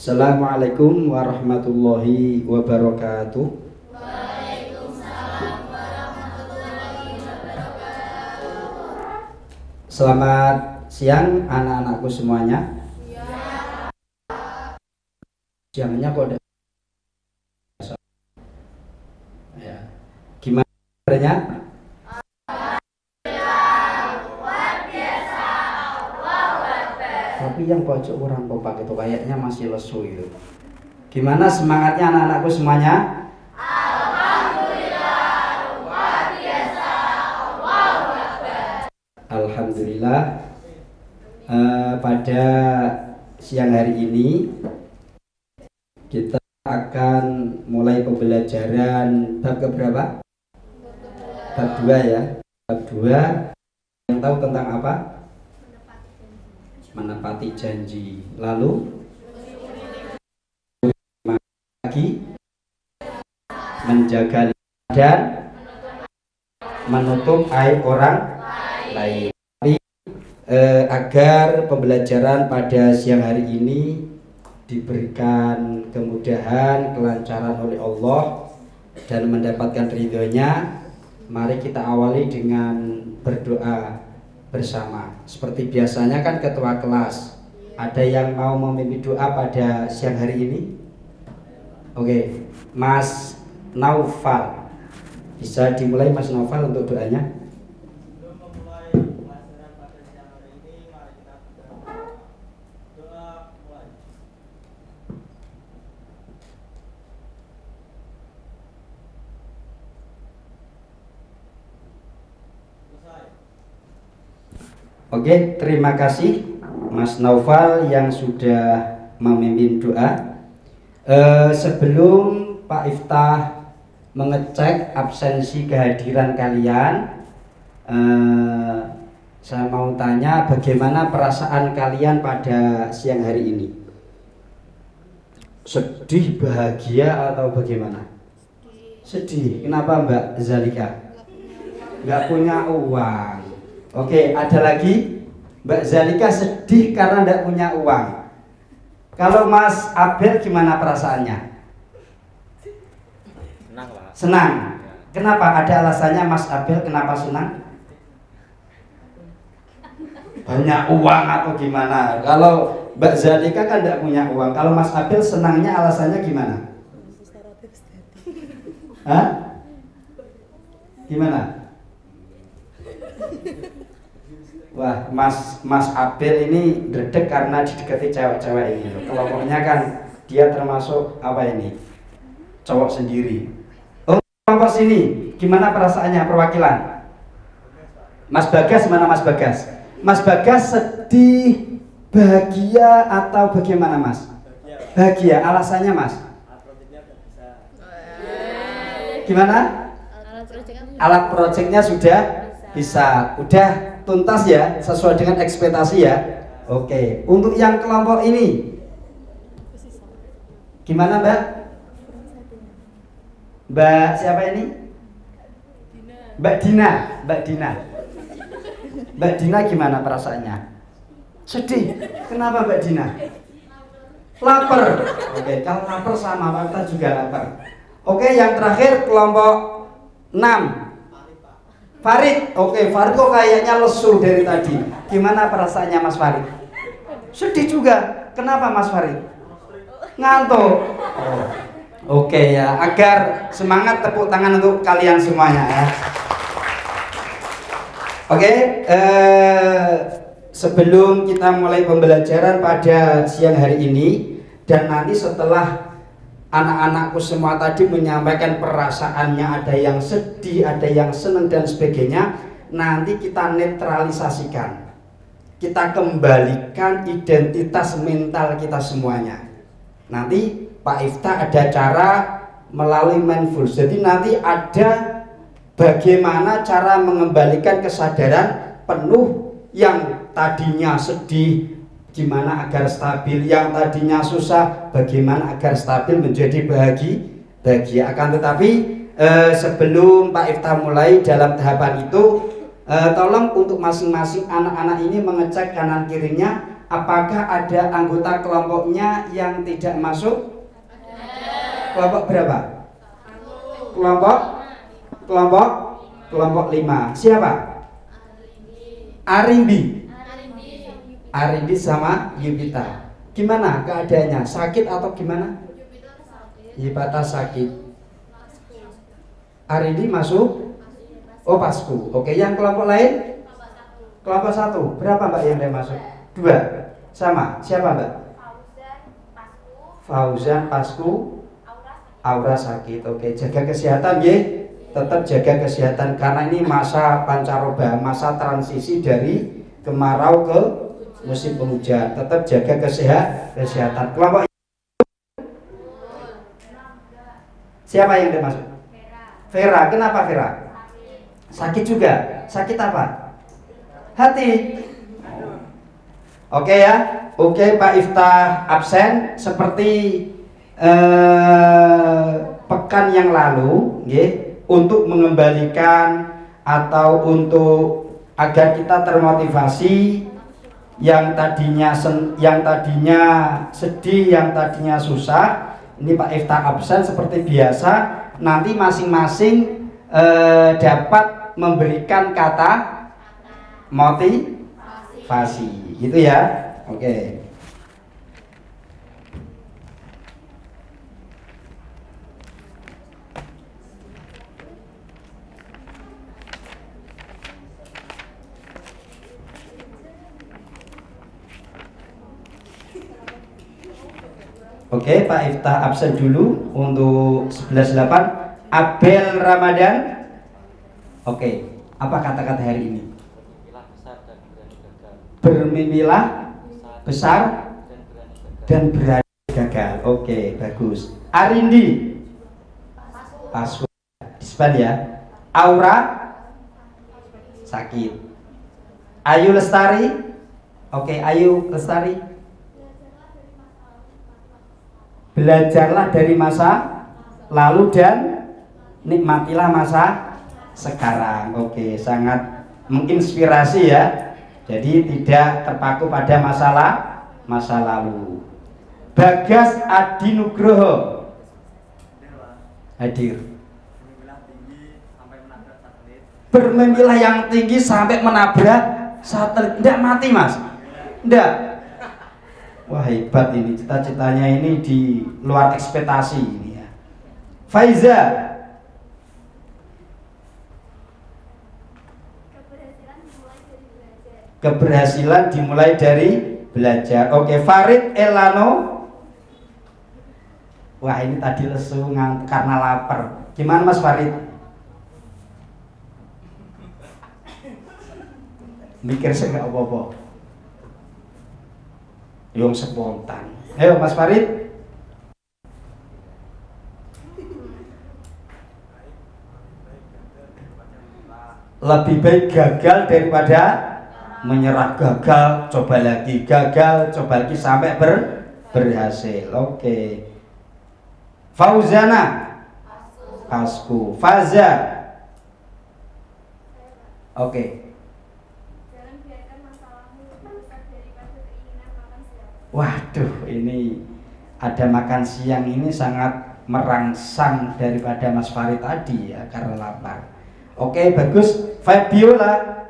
Assalamualaikum warahmatullahi wabarakatuh. Waalaikumsalam warahmatullahi wabarakatuh. Selamat siang anak-anakku semuanya. Ya. Siangnya kok ya. Gimana kabarnya? Tapi yang pojok kurang kompak itu kayaknya masih lesu itu. Gimana semangatnya anak-anakku semuanya? Alhamdulillah, luar biasa. Allahu Akbar. Alhamdulillah. Pada siang hari ini kita akan mulai pembelajaran bab keberapa? Bab 2 ya. Bab 2 yang tahu tentang apa? Menepati janji. Lalu lagi menjaga dan menutup aib orang lain. Agar pembelajaran pada siang hari ini diberikan kemudahan, kelancaran oleh Allah dan mendapatkan ridhonya, mari kita awali dengan berdoa bersama. Seperti biasanya kan ketua kelas, ada yang mau memimpin doa pada siang hari ini? Oke, Mas Naufal, bisa dimulai Mas Naufal untuk doanya. Oke, terima kasih Mas Naufal yang sudah memimpin doa. Sebelum Pak Iftah mengecek absensi kehadiran kalian, saya mau tanya bagaimana perasaan kalian pada siang hari ini? Sedih, bahagia, atau bagaimana? Sedih. Kenapa Mbak Zalika? Nggak punya uang. Oke, ada lagi. Mbak Zalika sedih karena tidak punya uang. Kalau Mas Abel gimana perasaannya? Senang lah. Senang. Kenapa? Ada alasannya Mas Abel kenapa senang? Banyak uang atau gimana? Kalau Mbak Zalika kan tidak punya uang. Kalau Mas Abel senangnya alasannya gimana? Hah? Gimana? Wah, Mas Abel ini dredeg karena didekati cewek-cewek ini. Kelompoknya kan dia termasuk apa ini? Cowok sendiri. Oh, kelompok sini, gimana perasaannya perwakilan? Mas Bagas, mana Mas Bagas? Mas Bagas sedih, bahagia atau bagaimana Mas? Bahagia. Alasannya Mas? Gimana? Alat projeknya sudah bisa. Udah tuntas ya, sesuai dengan ekspektasi ya. Oke, untuk yang kelompok ini gimana Mbak? Mbak siapa ini? Mbak Dina. Mbak Dina gimana perasaannya? Sedih. Kenapa Mbak Dina? Lapar. Oke, kalau lapar sama Pak kita juga lapar. Oke, yang terakhir kelompok 6. Farid, oke, Farid kok kayaknya lesu dari tadi. Gimana perasaannya Mas Farid? Sedih juga. Kenapa Mas Farid? Ngantuk. Oh. Oke ya, agar semangat, tepuk tangan untuk kalian semuanya ya. Oke, sebelum kita mulai pembelajaran pada siang hari ini dan nanti setelah anak-anakku semua tadi menyampaikan perasaannya, ada yang sedih, ada yang senang dan sebagainya. Nanti kita netralisasikan, kita kembalikan identitas mental kita semuanya. Nanti Pak Iftah ada cara melalui mindfulness. Jadi nanti ada bagaimana cara mengembalikan kesadaran penuh yang tadinya sedih, gimana agar stabil, yang tadinya susah bagaimana agar stabil menjadi bahagia. Akan tetapi sebelum Pak Iftah mulai dalam tahapan itu, tolong untuk masing-masing anak-anak ini mengecek kanan kirinya apakah ada anggota kelompoknya yang tidak masuk? Kelompok berapa? Kelompok 5. Siapa? Arimbi. Arimbi sama Yupita. Gimana keadaannya? Sakit atau gimana? Yupita sakit. Arimbi masuk? Oh, pasku. Oke, yang kelompok lain? Kelompok 1. Berapa Mbak yang dia masuk? 2. Sama. Siapa Mbak? Fauzan, pasku, Aura sakit. Oke, jaga kesehatan ya. Tetap jaga kesehatan karena ini masa pancaroba, masa transisi dari kemarau ke musim penghujan. Tetap jaga kesehatan. Kelompok siapa yang dia masuk? Vera. Kenapa Vera? Sakit juga. Sakit apa? Hati. Oke ya. Oke, Pak Iftah absen seperti pekan yang lalu, untuk mengembalikan atau untuk agar kita termotivasi yang tadinya sedih, yang tadinya susah. Ini Pak Iftah absen seperti biasa. Nanti masing-masing dapat memberikan kata motivasi, gitu ya. Oke. Oke, Pak Iftah absen dulu untuk 11.8. Abel Ramadan. Oke, apa kata-kata hari ini? Bermimpilah besar dan berani gagal. Oke, bagus. Arindi. Pasku. Dispan ya. Aura sakit. Ayu Lestari. Oke, Ayu Lestari. Belajarlah dari masa lalu dan nikmatilah masa sekarang. Oke, sangat menginspirasi ya. Jadi tidak terpaku pada masa lalu. Bagas Adi Nugroho hadir. Bermimpilah yang tinggi sampai menabrak satelit. Tidak mati Mas? Tidak. Wah, hebat ini, cita-citanya ini di luar ekspektasi ini ya. Faiza. Keberhasilan dimulai dari belajar. Oke, Farid Elano. Wah, ini tadi lesu karena lapar. Gimana Mas Farid? Mikir saya nggak apa-apa. Yang spontan. Ayo Mas Farid. Lebih baik gagal daripada menyerah. Gagal, coba lagi, gagal, coba lagi sampai berhasil. Oke. Fauzana. Pasku. Faza. Oke. Waduh, ini ada makan siang ini sangat merangsang daripada Mas Farid tadi ya, karena lapar. Oke, bagus. Fabiola.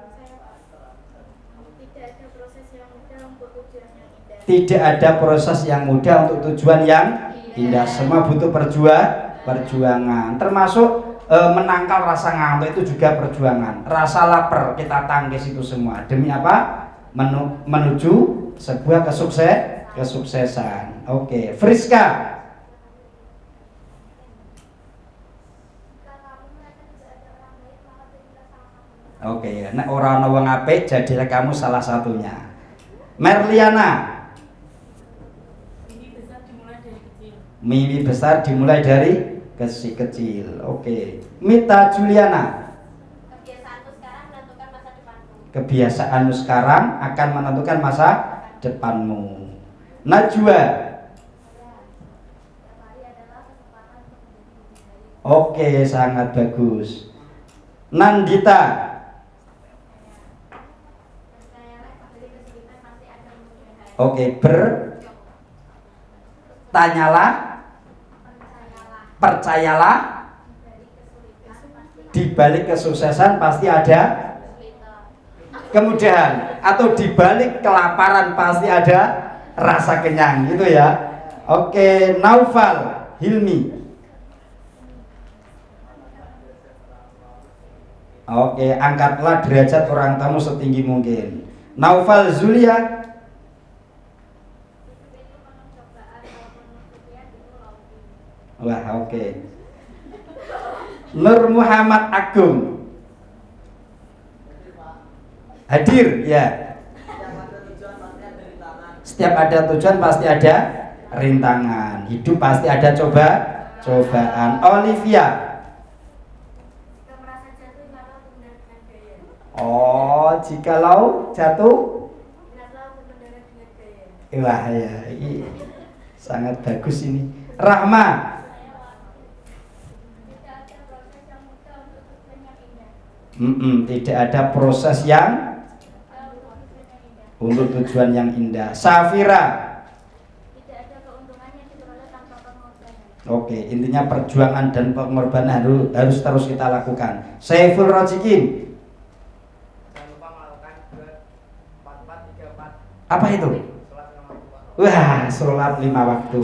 Tidak ada proses yang mudah untuk tujuan yang indah. Semua butuh perjuangan. Termasuk menangkal rasa ngantuk itu juga perjuangan. Rasa lapar kita tangkis itu semua. Demi apa? Menuju sebuah kesuksesan. Oke, Friska. Oke, nek ora ana wong apik jadilah kamu salah satunya. Merliana. Mimpi besar dimulai dari kecil. Oke. Mita Juliana. Kebiasaanmu sekarang akan menentukan masa depanmu. Najwa. Oke, sangat bagus. Nandita. Oke, bertanyalah, percayalah, di balik kesuksesan pasti ada kemudahan, atau di balik kelaparan pasti ada rasa kenyang, gitu ya. Oke, Naufal Hilmi. Oke, angkatlah derajat orang tamu setinggi mungkin. Naufal Zulia. Wah, oke. Nur Muhammad Agung. Hadir, ya. Setiap ada tujuan pasti ada rintangan. Hidup pasti ada cobaan. Olivia. Oh, jikalau jatuh. Wah, ya, ini sangat bagus ini. Rahma. Tidak ada proses yang untuk tujuan yang indah. Safira. Tidak ada keuntungan yang diperoleh tanpa pengorbanan. Oke, intinya perjuangan dan pengorbanan harus terus kita lakukan. Saiful Rojikin. Jangan lupa melakukan 4-4-3-4. Apa itu? Wah, sholat 5 waktu.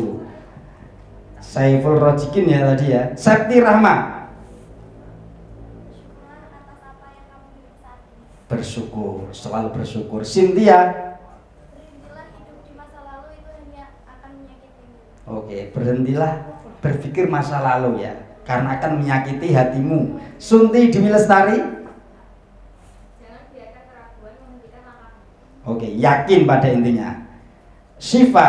Saiful Rojikin ya tadi ya. Sakti Rahma. Bersyukur, selalu bersyukur. Cynthia. Berhentilah hidup di masa lalu, itu hanya akan menyakitimu. Oke, berhentilah berpikir masa lalu ya, karena akan menyakiti hatimu. Sunti Dwi Lestari. Jangan biarkan keraguan menghentikan langkahmu. Oke, yakin pada intinya. Syifa.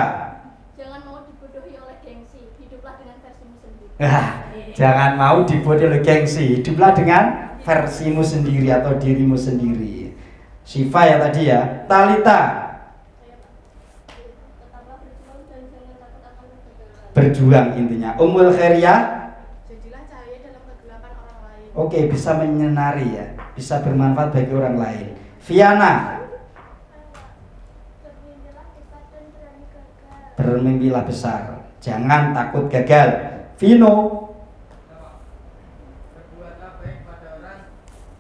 Jangan mau dibodohi oleh gengsi, hiduplah dengan versimu sendiri. Jangan mau dibodohi oleh gengsi, hiduplah dengan versimu sendiri atau dirimu sendiri. Syifa ya tadi ya. Talita. Tetaplah berjuang dan jangan takut akan kegagalan. Berjuang intinya. Ummul Khairiyah. Jadilah cahaya dalam kegelapan orang lain. Oke, bisa menyinari ya, bisa bermanfaat bagi orang lain. Viana. Bermimpilah besar dan berani gagal. Bermimpilah besar, jangan takut gagal. Vino. Berbuatlah baik pada orang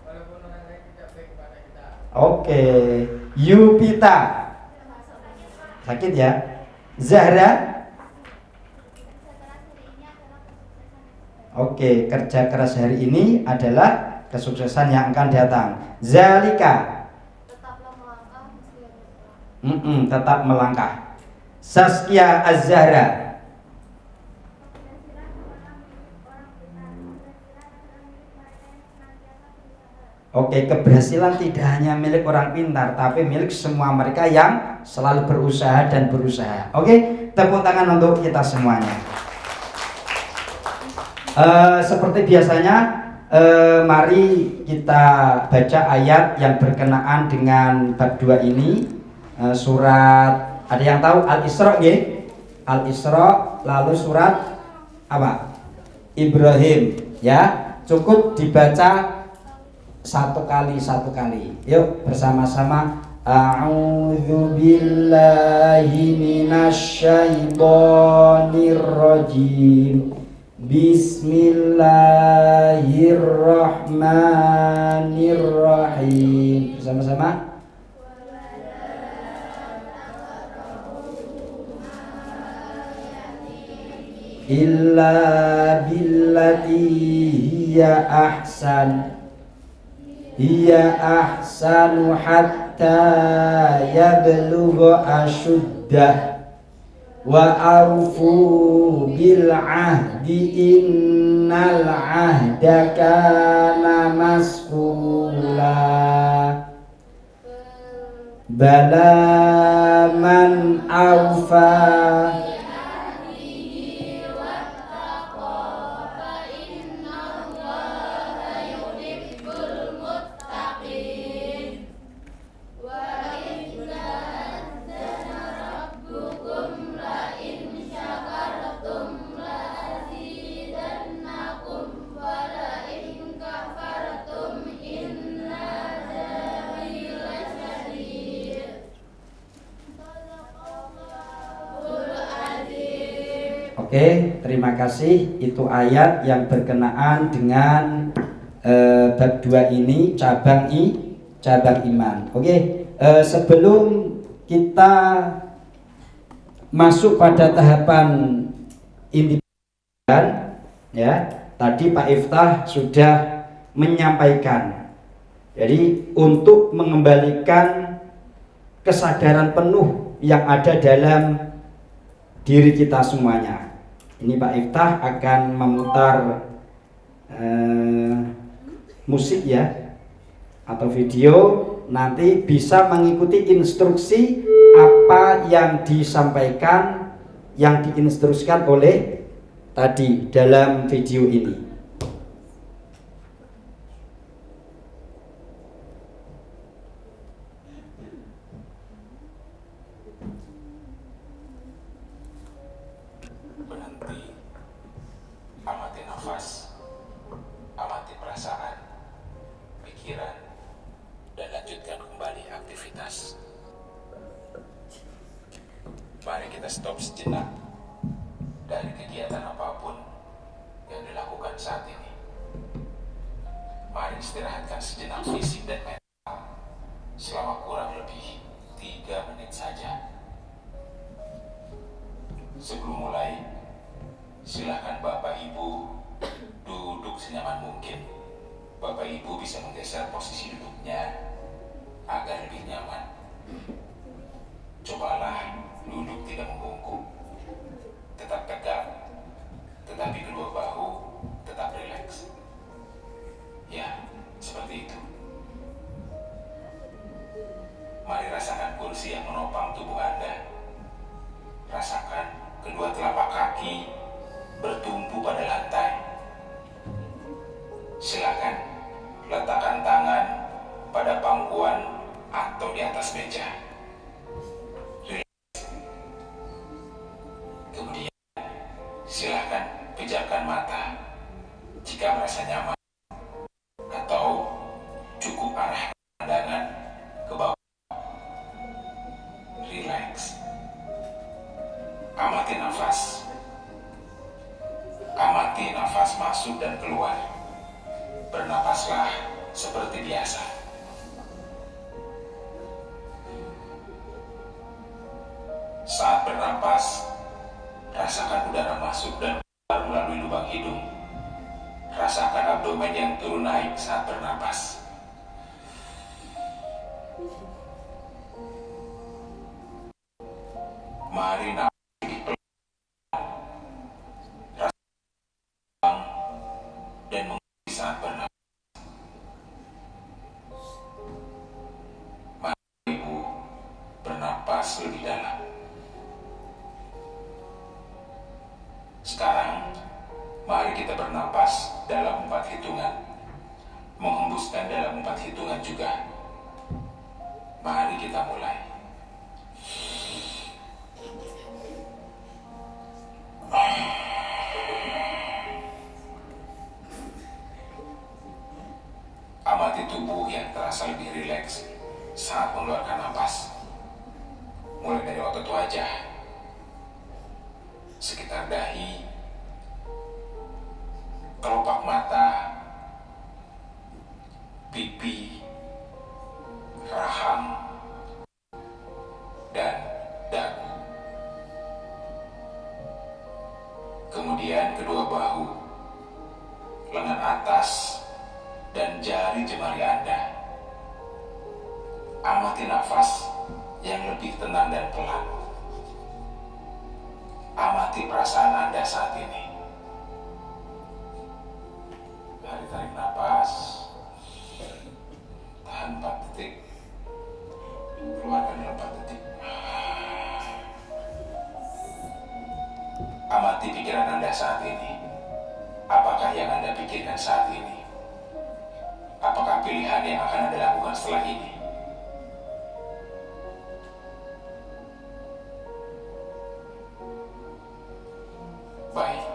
walaupun orang lain tidak baik kepada kita. Oke, Yupita. Sakit ya. Zahra. Oke, kerja keras hari ini adalah kesuksesan yang akan datang. Zalika. Tetaplah melangkah meski ada Tetap melangkah. Saskia Az-Zahra. Oke, keberhasilan tidak hanya milik orang pintar, tapi milik semua mereka yang selalu berusaha dan berusaha. Oke, tepuk tangan untuk kita semuanya. Seperti biasanya, mari kita baca ayat yang berkenaan dengan bab 2 ini. Surat, ada yang tahu Al-Isra nggih? Al-Isra, lalu surat apa? Ibrahim, ya. Cukup dibaca satu kali. Yuk bersama-sama. A'udzu billahi minasyaitonir rajim. Bismillahirrahmanirrahim. Bersama-sama. Illa billati hiya ahsanu hatta yablugha ashuddah wa arfu bil ahdi innal ahda kana mas'ula bala man awfa Oke, terima kasih. Itu ayat yang berkenaan dengan bab 2 ini, cabang iman. Oke, sebelum kita masuk pada tahapan inti, ya, tadi Pak Iftah sudah menyampaikan. Jadi untuk mengembalikan kesadaran penuh yang ada dalam diri kita semuanya. Ini Pak Iftah akan memutar musik ya, atau video, nanti bisa mengikuti instruksi apa yang disampaikan, yang diinstruksikan oleh tadi dalam video ini. Berhenti, amati nafas, amati perasaan, pikiran, dan lanjutkan kembali aktivitas. Mari kita stop sejenak dari kegiatan apapun yang dilakukan saat ini. Mari istirahatkan sejenak fisik dan mental selama kurang lebih 3 menit saja. Sebelum mulai, silakan Bapak Ibu duduk senyaman mungkin. Bapak Ibu bisa menggeser posisi duduknya agar lebih nyaman. Cobalah duduk tidak membungkuk, tetap tegak, tetapi kedua bahu tetap rileks. Ya, seperti itu. Mari rasakan kursi yang menopang tubuh Anda. Rasakan kedua telapak kaki bertumpu pada lantai. Silakan letakkan tangan pada pangkuan atau di atas meja. Kemudian silakan pejamkan mata jika merasa nyaman, atau cukup arahkan pandangan ke bawah. Relax. Amati nafas. Amati nafas masuk dan keluar. Bernapaslah seperti biasa. Saat bernapas, rasakan udara masuk dan keluar melalui lubang hidung. Rasakan abdomen yang turun naik saat bernapas. Mari napas dan mengerti saat bernapas. Mari Ibu bernapas lebih dalam. Sekarang, mari kita bernapas dalam 4 hitungan. Menghembuskan dalam 4 hitungan juga. Mari kita mulai. Amati tubuh yang terasa lebih rileks saat mengeluarkan napas. Mulai dari otot wajah, sekitar dahi, kelopak mata, pipi, rahang, dan dagu. Kemudian kedua bahu, lengan atas, dan jari jemari Anda. Amati nafas yang lebih tenang dan pelan. Amati perasaan Anda saat ini. Mari tarik nafas, tahan 4 detik, keluarkan dalam 4 detik. Amati pikiran Anda saat ini. Apakah yang Anda pikirkan saat ini? Apakah pilihan yang akan Anda lakukan setelah ini? Baik,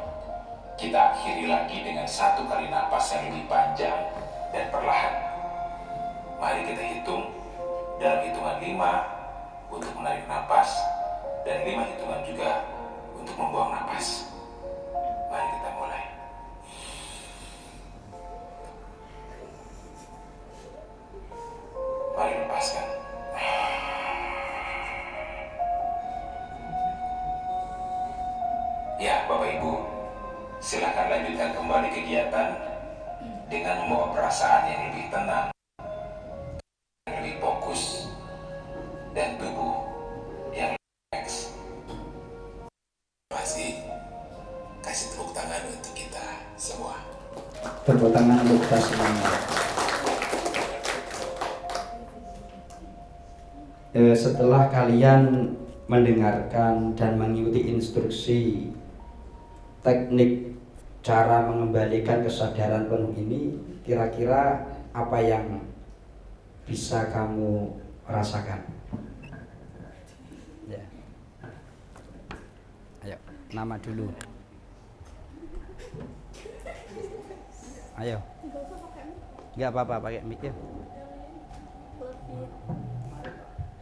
kita akhiri lagi dengan 1 kali napas yang lebih panjang dan perlahan. Mari kita hitung dalam hitungan 5 untuk menarik napas dan 5 hitungan juga untuk membuang napas. dengan membawa perasaan yang lebih tenang, lebih fokus, dan tubuh yang rileks. Kasih tepuk tangan untuk kita semua. Tepuk tangan untuk kita semuanya. Setelah kalian mendengarkan dan mengikuti instruksi teknik cara mengembalikan kesadaran penuh ini, kira-kira apa yang bisa kamu rasakan? Ya. Ayo, nama dulu. Ayo. Enggak apa-apa, pakai mic ya.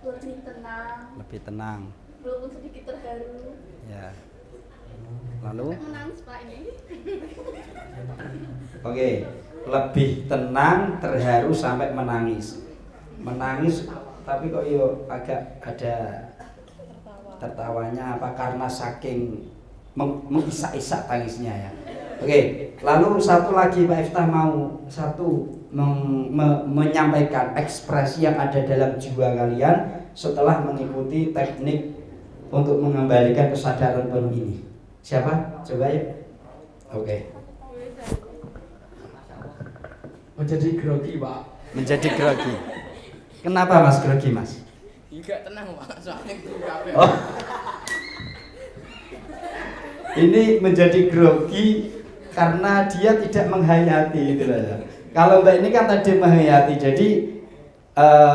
Lebih tenang, Lebih tenang. walaupun sedikit terharu. Ya. Lalu? Menangis Pak ini. Oke, lebih tenang, terharu sampai menangis. Menangis, tapi kok yo agak ada tertawanya apa karena saking mengisak-isak tangisnya ya. Oke, lalu satu lagi Pak Iftah mau menyampaikan ekspresi yang ada dalam jiwa kalian setelah mengikuti teknik untuk mengembalikan kesadaran penuh ini. Siapa? Coba ya. Oke. Menjadi grogi, Pak. Menjadi grogi. Kenapa Mas grogi, Mas? Enggak tenang, Pak. Soalnya itu kabeh. Oh. Ini menjadi grogi karena dia tidak menghayati itu ya. Kalau Mbak ini kan tadi menghayati, jadi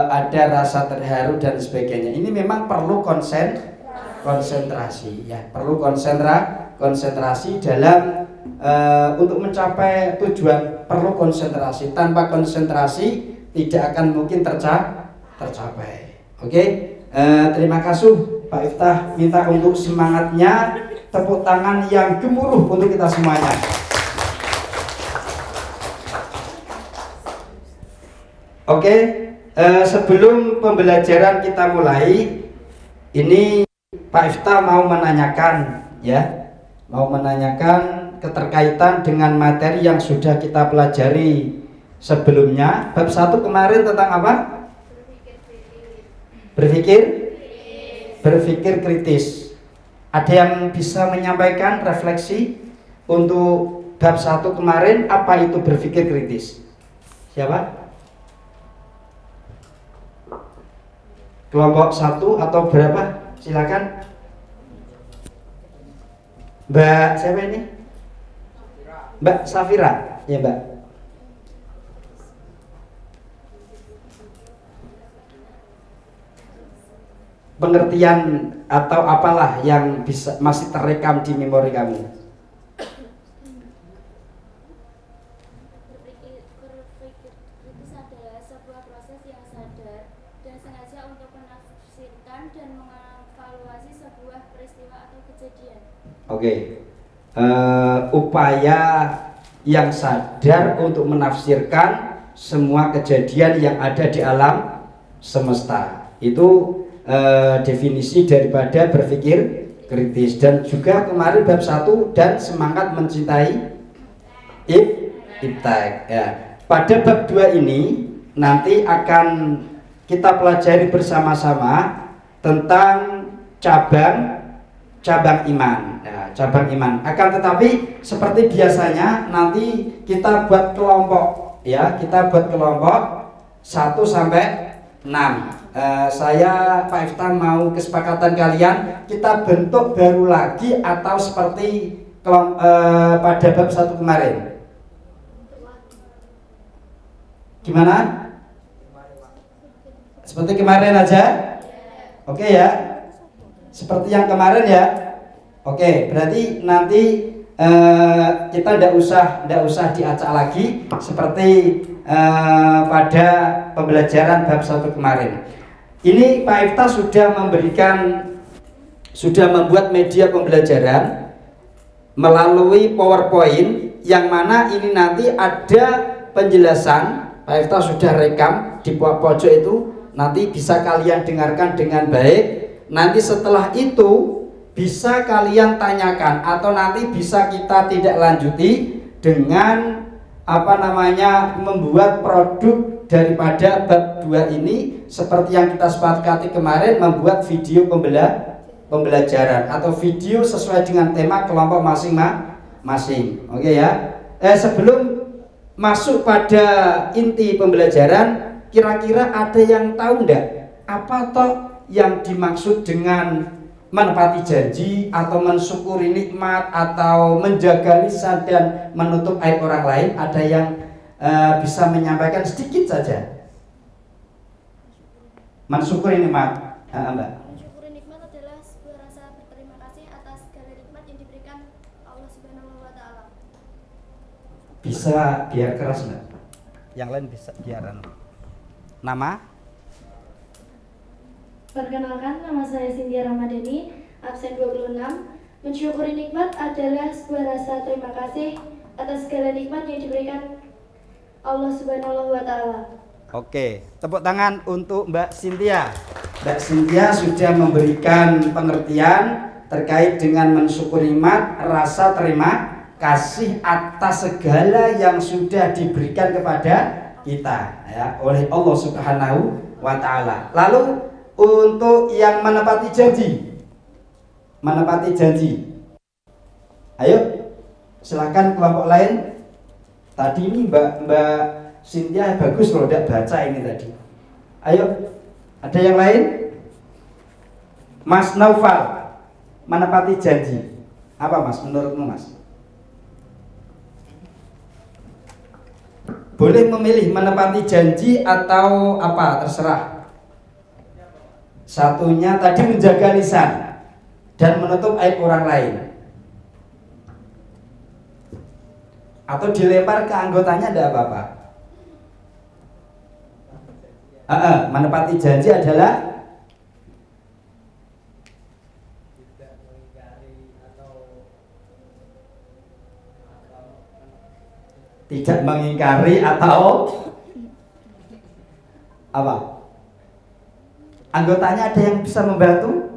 ada rasa terharu dan sebagainya. Ini memang perlu konsentrasi ya, perlu konsentrasi dalam untuk mencapai tujuan, perlu konsentrasi. Tanpa konsentrasi tidak akan mungkin tercapai. Oke, terima kasih Pak Iftah, minta untuk semangatnya, tepuk tangan yang gemuruh untuk kita semuanya. Oke, sebelum pembelajaran kita mulai, ini Pak Iftah mau menanyakan keterkaitan dengan materi yang sudah kita pelajari sebelumnya. Bab 1 kemarin tentang apa? Berpikir kritis. Ada yang bisa menyampaikan refleksi untuk bab 1 kemarin, apa itu berpikir kritis? Siapa? Kelompok 1 atau berapa? Silakan. Mbak siapa ini? Mbak Safira. Ya, Mbak. Pengertian atau apalah yang bisa masih terekam di memori kamu? Berpikir kritis adalah sebuah proses yang sadar dan sengaja untuk menafsirkan dan mengevaluasi sebuah peristiwa atau kejadian. Oke. Upaya yang sadar untuk menafsirkan semua kejadian yang ada di alam semesta. Itu definisi daripada berpikir kritis. Dan juga kemarin bab 1 dan semangat mencintai iptek ya. Pada bab 2 ini nanti akan kita pelajari bersama-sama tentang cabang iman ya, cabang iman. Akan tetapi seperti biasanya nanti kita buat kelompok ya, kita buat kelompok 1 sampai 6. Saya Pak Iftah mau kesepakatan kalian kita bentuk baru lagi atau seperti pada bab 1 kemarin. Gimana? Seperti kemarin aja? Oke ya? Seperti yang kemarin ya? Oke, berarti nanti kita tidak usah diacak lagi seperti pada pembelajaran bab 1 kemarin. Ini Pak Iftah sudah membuat media pembelajaran melalui PowerPoint yang mana ini nanti ada penjelasan. Pak Iftah sudah rekam di pojok itu, nanti bisa kalian dengarkan dengan baik. Nanti setelah itu bisa kalian tanyakan atau nanti bisa kita tidak lanjuti dengan membuat produk daripada bab 2 ini seperti yang kita sepakati kemarin, membuat video pembelajaran atau video sesuai dengan tema kelompok masing-masing. Oke ya. Sebelum masuk pada inti pembelajaran, kira-kira ada yang tahu enggak apa toh yang dimaksud dengan menepati janji atau mensyukuri nikmat atau menjaga lisan dan menutup aib orang lain? Ada yang bisa menyampaikan sedikit saja? Mensyukuri nikmat, Mbak. Mensyukuri nikmat adalah sebuah rasa berterima kasih atas segala nikmat yang diberikan Allah Subhanahu wa taala. Bisa biar keras enggak? Yang lain bisa biar nama? Perkenalkan, nama saya Cynthia Ramadhani, absen 26. Mensyukuri nikmat adalah sebuah rasa terima kasih atas segala nikmat yang diberikan Allah Subhanahu wa taala. Oke, tepuk tangan untuk Mbak Cynthia. Mbak Cynthia sudah memberikan pengertian terkait dengan mensyukuri nikmat, rasa terima kasih atas segala yang sudah diberikan kepada kita ya oleh Allah Subhanahu wa taala. Lalu untuk yang menepati janji, ayo silakan kelompok lain. Tadi ini Mbak Cynthia bagus loh, tidak baca ini tadi. Ayo, ada yang lain? Mas Naufal, menepati janji apa Mas menurutmu Mas? Boleh memilih menepati janji atau apa, terserah. Satunya tadi menjaga lisan dan menutup aib orang lain, atau dilempar ke anggotanya tidak apa-apa. Menepati janji adalah tidak mengingkari atau apa? Anggotanya ada yang bisa membantu?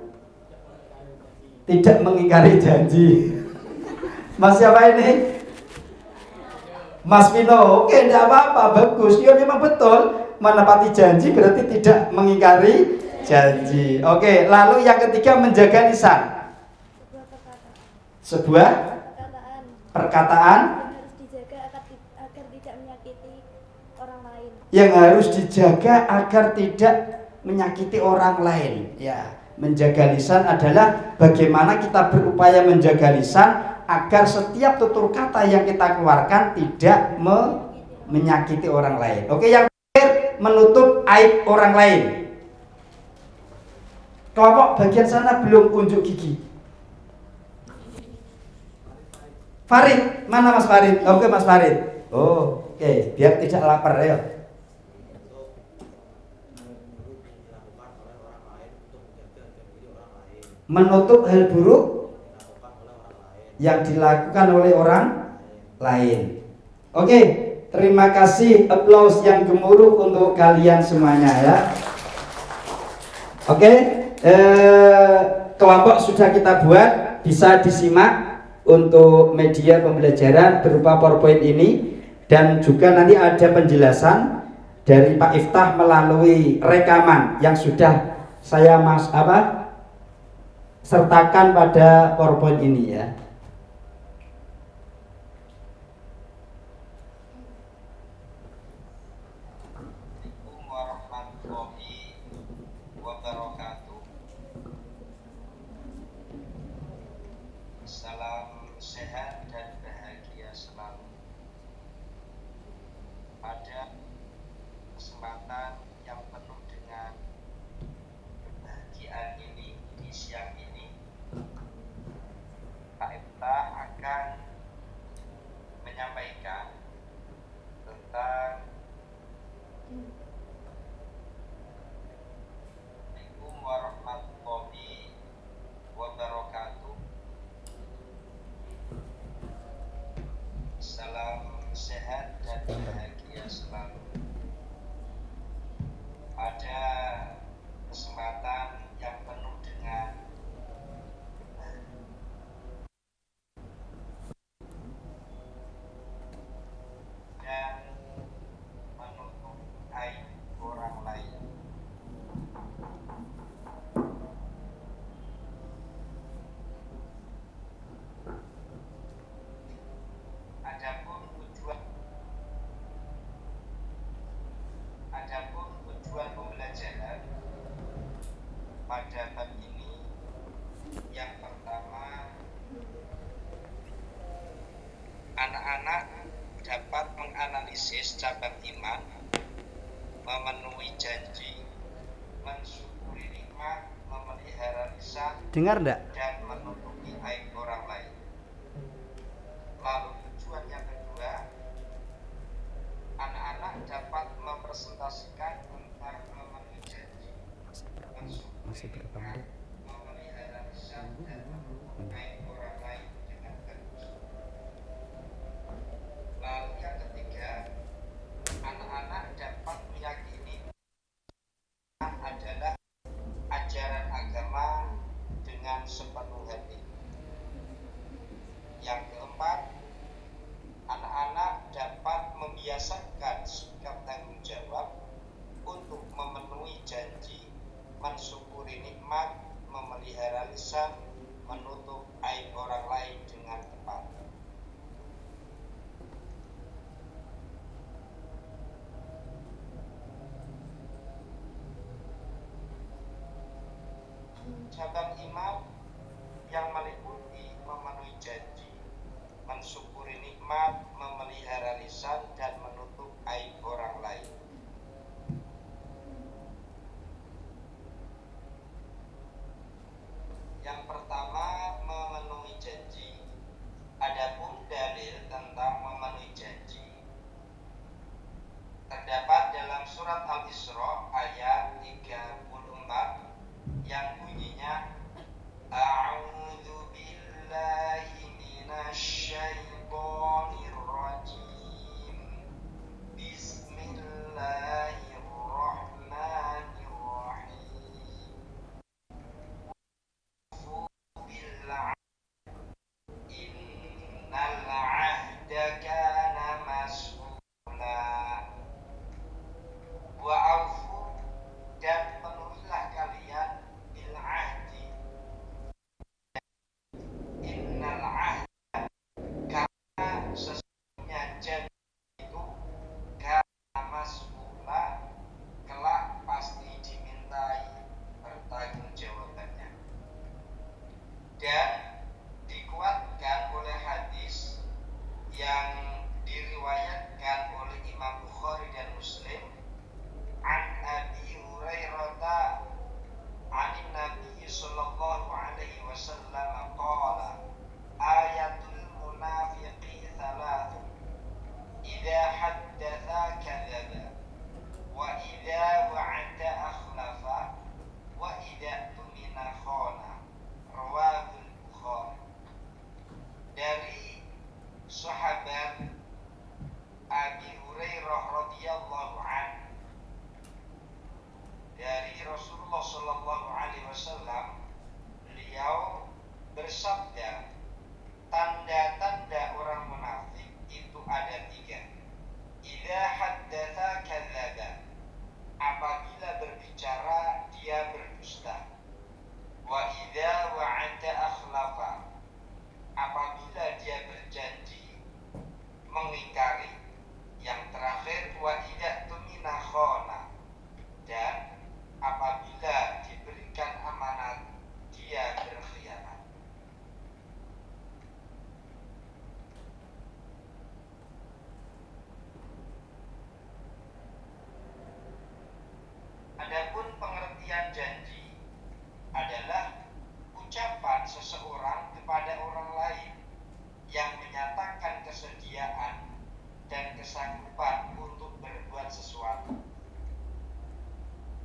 Tidak mengingkari janji. Mas siapa ini? Mas Vino. Oke, tidak apa-apa, bagus. Ya memang betul, menepati janji berarti tidak mengingkari janji. Oke, lalu yang ketiga menjaga lisan. Sebuah perkataan yang harus dijaga agar tidak menyakiti orang lain. Ya, menjaga lisan adalah bagaimana kita berupaya menjaga lisan agar setiap tutur kata yang kita keluarkan tidak menyakiti orang lain. Oke, yang terakhir menutup aib orang lain. Kelompok bagian sana belum unjuk gigi. Farid, mana Mas Farid? Oke, Mas Farid. Oh, oke, biar tidak lapar ya. Menutup hal buruk yang dilakukan oleh orang lain. Oke, terima kasih, applause yang gemuruh untuk kalian semuanya ya. Oke, kelompok sudah kita buat, bisa disimak untuk media pembelajaran berupa PowerPoint ini, dan juga nanti ada penjelasan dari Pak Iftah melalui rekaman yang sudah saya sertakan pada PowerPoint ini ya. Assalamualaikum warahmatullahi wabarakatuh. Salam sehat dan bahagia selalu. Pada kesempatan yang penuh dengan kebahagiaan ini, di siang ini, Pak Iftah akan menyampaikan tentang Assalamualaikum warahmatullahi wabarakatuh. Salam sehat dan bahagia selalu. Pada kesempatan yang penuh dengan menganalisis cabang iman, memenuhi janji, mensyukuri nikmat, memelihara lisan, Dengar enggak? dan menutupi aib orang lain. Lalu tujuan yang kedua, anak-anak dapat mempresentasikan tentang memenuhi janji, Masih mensyukuri berapa nikmat, menit? memelihara lisan, dan menutupi aib orang lain dengan bagus. Lalu yang ketiga, anak-anak dapat meyakini adalah ajaran agama dengan sepenuh hati. Yang keempat, anak-anak dapat membiasakan sikap tanggung jawab untuk memenuhi janji, mensyukuri nikmat, memelihara lisan, menutup aib orang lain dengan tepat. Cabang iman yang meliputi memenuhi janji, mensyukuri nikmat, memelihara lisan, dan menutup aib orang lain. Yang pertama, memenuhi janji. Adapun dalil tentang memenuhi janji terdapat dalam surat Al-Isra ayat 34 yang bunyinya A'udzu billahi minasyaitonir rajim. Bismillahirrahmanirrahim. Bil 'ahd innal 'ahda kana mas'ula. Wa aufu, dan penuhilah kalian bil 'ahdi. Innal 'ahda, karena sesungguhnya janji itu kana mas'ula, kelak pasti dimintai pertanggungjawabannya. Dan dikuatkan oleh hadis yang diriwayatkan oleh Imam Bukhari dan Muslim an Abi Hurairah anin Nabi sallallahu alaihi wasallam qala ayatul munafiqi thalathun idza haddatha kadzaba wa idza wa'ada akhlafa wa idza tumina khana. Rawahul Bukhari. Dari sahabat Abi Hurairah radhiyallahu anhu, dari Rasulullah sallallahu alaihi wasallam, beliau bersabda, tanda-tanda orang munafik itu ada 3. Idza haddatsa kadzaba, apabila berbicara dia berdusta. Wa idza wa'ada akhlafa, apabila dia berjanji mengingkari. Yang terakhir, wa idza tumina khana, dan apabila diberikan amanat dia berkhianat. Adapun pengertian janji adalah ucapan seseorang kepada orang lain yang menyatakan kesediaan dan kesanggupan untuk berbuat sesuatu.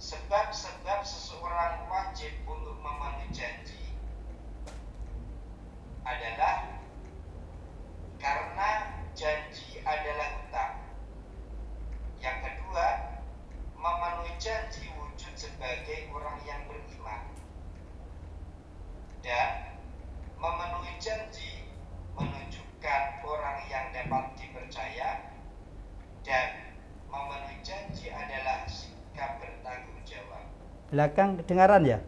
Sebab-sebab seseorang wajib untuk memenuhi janji adalah karena janji adalah hutang. Yang kedua, memenuhi janji wujud sebagai orang yang beriman. Dan memenuhi janji menunjukkan orang yang dapat dipercaya, dan memenuhi janji adalah sikap bertanggung jawab. Belakang kedengaran ya?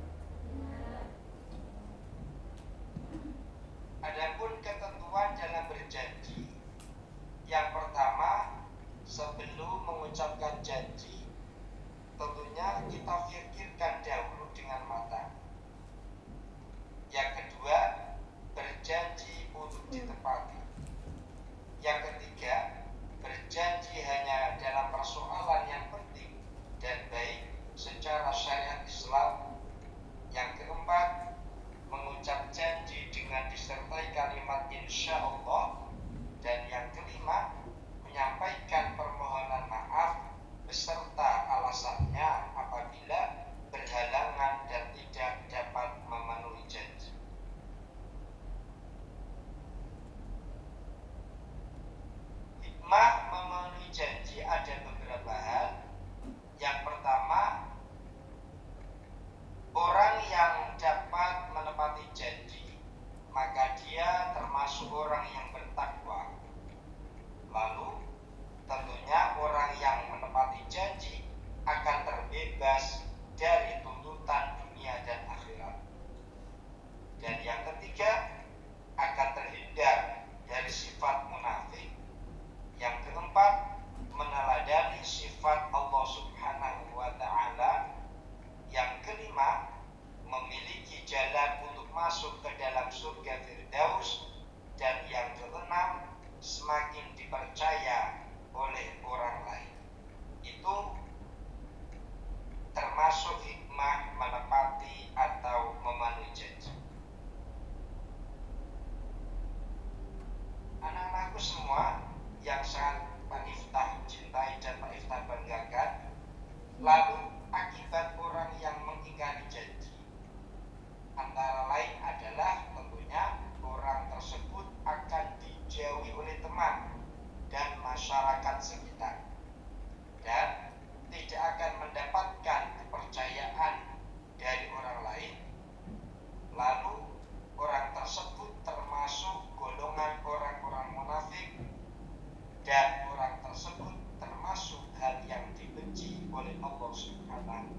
Adapun ketentuan dalam berjanji, yang pertama, sebelum mengucapkan janji, tentunya kita pikirkan dahulu dengan matang. Yang kedua, berjanji untuk ditepati. Yang ketiga, berjanji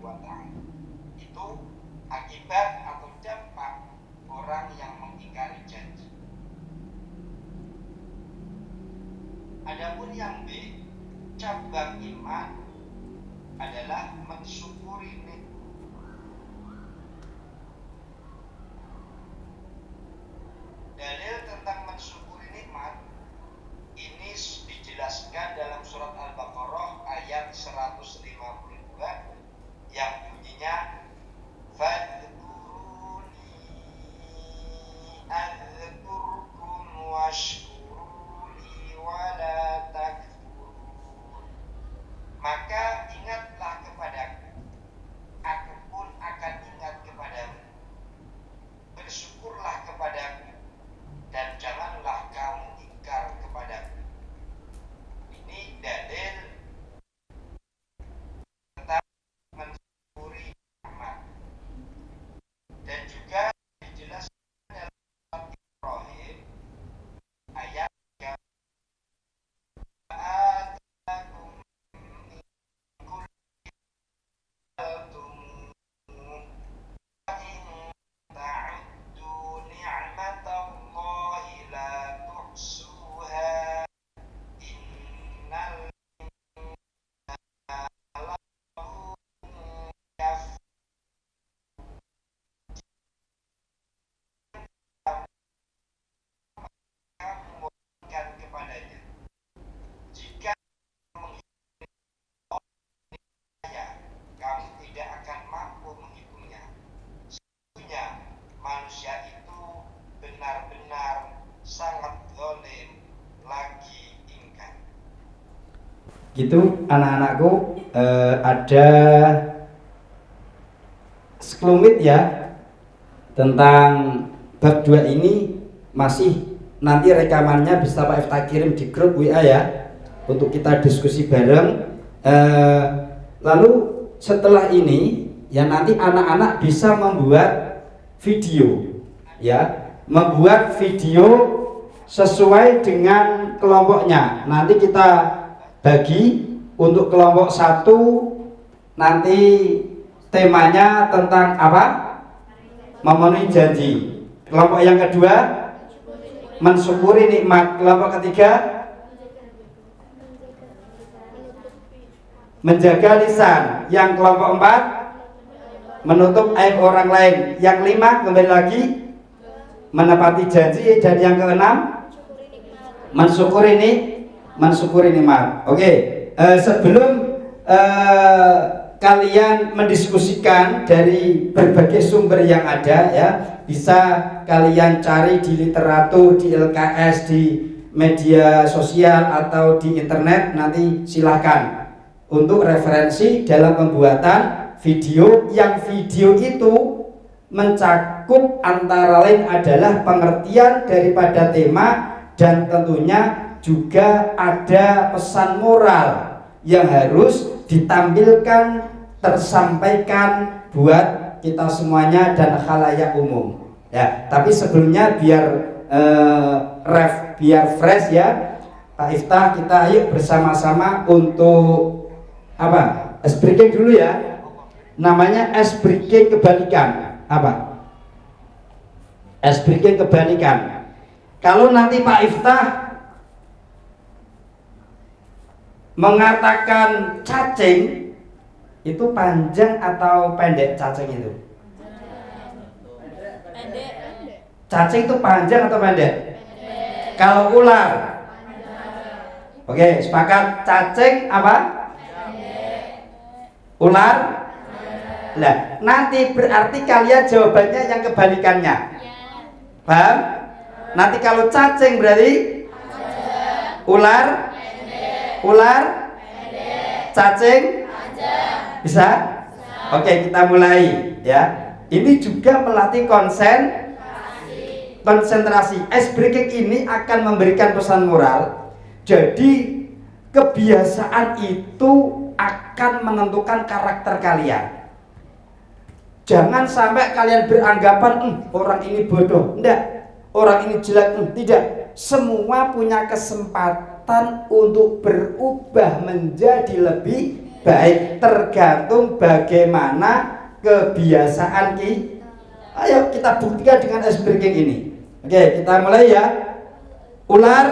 wa ta'ala. Itu akibat atau dampak orang yang mengingkari janji. Adapun yang B, cabang iman adalah mensyukuri nikmat. Dalil tentang mensyukuri nikmat ini dijelaskan dalam surat Al-Baqarah ayat 152 yang bunyinya fadhkuruni adzkurkum washkuruli wala takfurun. Maka ingatlah kepadaku, aku pun akan ingat kepadamu. Bersyukurlah kepadaku dan janganlah kamu ingkar kepadaku. Ini dalil tentang mensyukuri nikmat. Dan juga dijelaskan dalam surat Ibrahim ayat 3. Atakum min kulli tumuh wa in ta'uddu ni'matallahi la tuhsuha innal insana lazalumun kafur. Kamu memberikan kepadanya jika menghitungnya, kamu tidak akan mampu menghitungnya. Sesungguhnya manusia itu benar-benar sangat zalim lagi ingkar. Gitu anak-anakku, ada sekelumit ya tentang bab 2 ini. Masih nanti rekamannya bisa Pak Iftah kirim di grup WA ya untuk kita diskusi bareng. Lalu setelah ini ya nanti anak-anak bisa membuat video ya, membuat video sesuai dengan kelompoknya. Nanti kita bagi untuk kelompok 1 nanti temanya tentang apa? Memenuhi janji. Kelompok yang kedua mensyukuri nikmat. Kelompok ketiga menjaga lisan. Yang kelompok 4 menutup aib orang lain. Yang 5 kembali lagi menepati janji. Dan yang ke-6 mensyukuri nikmat. Oke, sebelum kalian mendiskusikan dari berbagai sumber yang ada ya, bisa kalian cari di literatur, di LKS, di media sosial atau di internet. Nanti silahkan untuk referensi dalam pembuatan video. Yang video itu mencakup antara lain adalah pengertian daripada tema, dan tentunya juga ada pesan moral yang harus ditampilkan, tersampaikan buat kita semuanya dan khalayak umum ya. Tapi sebelumnya biar biar fresh ya Pak Iftah, kita ayo bersama-sama untuk apa? Ice breaking dulu ya. Namanya ice breaking kebalikan. Apa? Ice breaking kebalikan. Kalau nanti Pak Iftah mengatakan cacing, itu panjang atau pendek cacing itu? Pendek. Cacing itu panjang atau pendek? Kalau ular? Oke, sepakat. Cacing apa? Ular? Nah, nanti berarti kalian jawabannya yang kebalikannya. Paham? Nanti kalau cacing berarti ular? Ular? Cacing? Bisa? Oke, kita mulai ya. Ini juga melatih konsentrasi. Ice breaking ini akan memberikan pesan moral. Jadi kebiasaan itu akan menentukan karakter kalian. Jangan sampai kalian beranggapan orang ini bodoh, enggak, orang ini jelek, tidak. Semua punya kesempatan untuk berubah menjadi lebih baik, tergantung bagaimana kebiasaan kita. Ayo kita buktikan dengan ice breaking ini. Oke, kita mulai ya. Ular,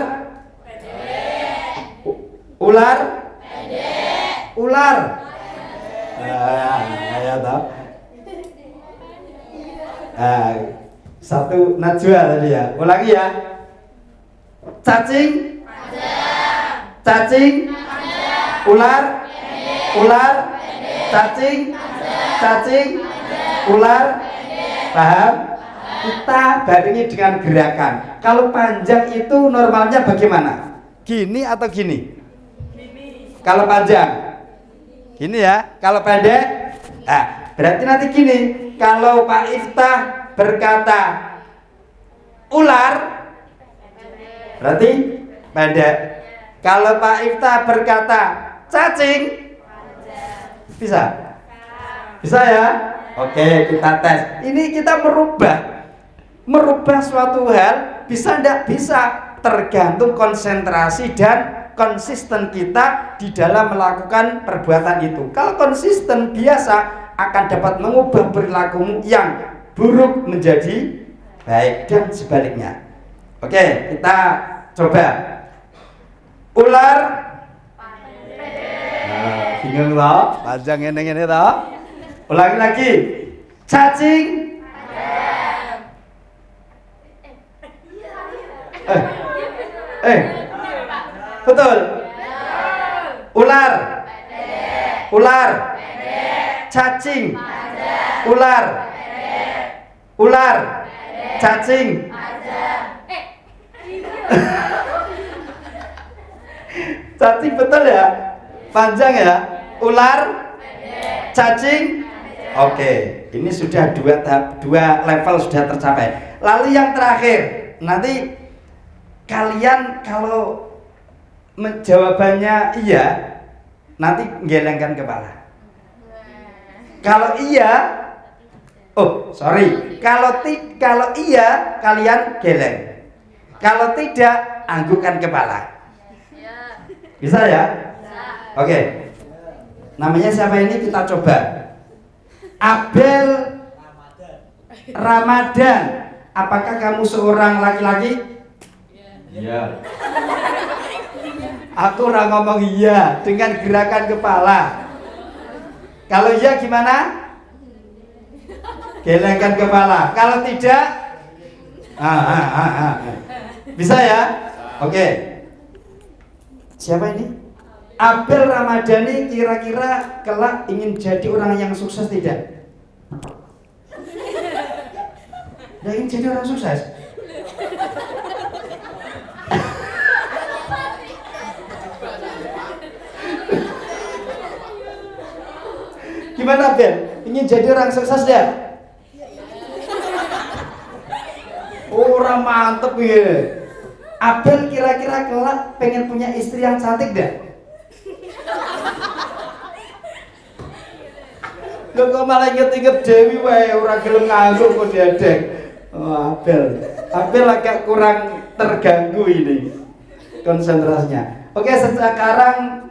ular, ular. Ya tahu. Satu najwa tadi ya. Ulangi ya. Cacing, cacing, ular, ular, cacing, cacing, ular. Paham? Kita barengi dengan gerakan. Kalau panjang itu normalnya bagaimana? Gini atau gini? Kalau panjang gini ya. Kalau pendek, berarti nanti gini. Kalau Pak Iftah berkata ular, berarti pendek. Kalau Pak Iftah berkata cacing, bisa? Bisa ya? Oke, kita tes. Ini kita merubah suatu hal, bisa enggak? Bisa, tergantung konsentrasi dan konsisten kita di dalam melakukan perbuatan itu. Kalau konsisten biasa akan dapat mengubah perilakumu yang buruk menjadi baik dan sebaliknya. Oke, kita coba. Ular. Bingung toh? Panjang ini toh? Ulangi lagi. Cacing. Betul. Ular. Ular. Cacing. Ular. Ular. Cacing. Cacing betul ya? Panjang ya? Ular. Cacing. Oke, ini sudah dua level sudah tercapai. Lalu yang terakhir, nanti kalian kalau jawabannya iya, nanti gelengkan kepala. Kalau iya, kalau iya kalian geleng. Kalau tidak, anggukkan kepala. Bisa ya? Oke. Namanya siapa ini? Kita coba. Abel Ramadan. Apakah kamu seorang laki-laki? Iya. Aku orang ngomong iya dengan gerakan kepala. Kalau iya gimana? Gelengkan kepala. Kalau tidak, bisa ya? Oke. Siapa ini? Abel Ramadhani kira-kira kelak ingin jadi orang yang sukses tidak? Dia ingin jadi orang sukses. Gimana Abel? Ingin jadi orang sukses ya? Orang mantep ya. Abel kira-kira kelak pengen punya istri yang cantik dah? Lo kok malah inget-inget Dewi wae, orang gelem nganggur kok diadek. Oh, Abel agak kurang terganggu ini konsentrasinya. Oke, sekarang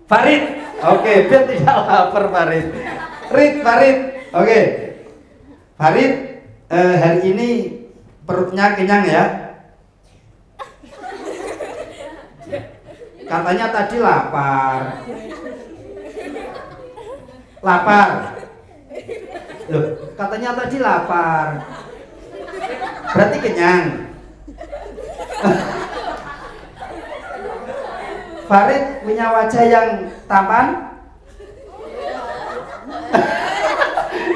Farid. Oke, biar tidak lapar Farid. Farid. Oke. Farid, hari ini perutnya kenyang ya? Katanya tadi lapar. Loh, katanya tadi lapar. Berarti kenyang. Farid punya wajah yang tampan.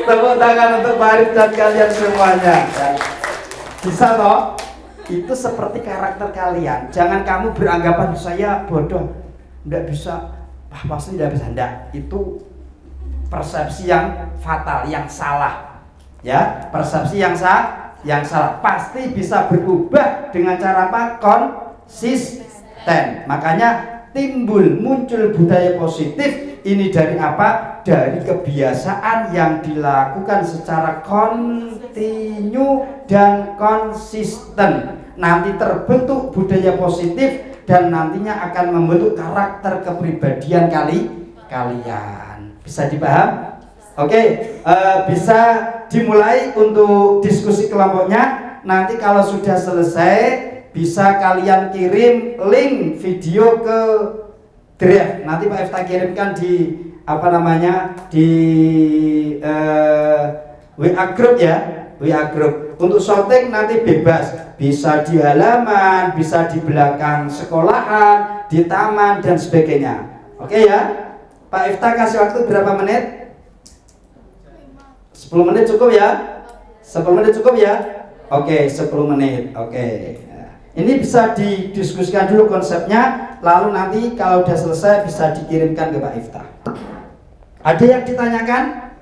Tepuk tangan untuk Farid dan kalian semuanya. Bisa toh? Itu seperti karakter kalian. Jangan kamu beranggapan saya bodoh, tidak bisa, pasti tidak bisa. Tidak, itu persepsi yang fatal, yang salah. Ya, persepsi yang salah. Pasti bisa berubah dengan cara apa? Konsisten. Makanya muncul budaya positif ini dari apa? Dari kebiasaan yang dilakukan secara kontinu dan konsisten. Nanti terbentuk budaya positif dan nantinya akan membentuk karakter kepribadian kalian. kalian. Bisa dipaham? Oke, bisa dimulai untuk diskusi kelompoknya. Nanti kalau sudah selesai bisa kalian kirim link video ke draft. Nanti Pak Efta kirimkan di di WA group ya, WA group. Untuk shooting nanti bebas, bisa di halaman, bisa di belakang sekolahan, di taman dan sebagainya. Oke ya, Pak Efta kasih waktu berapa menit? 10 menit cukup ya? 10 menit cukup ya? Oke, 10 menit. Oke. Ini bisa didiskusikan dulu konsepnya, lalu nanti kalau udah selesai bisa dikirimkan ke Pak Ifta. Ada yang ditanyakan?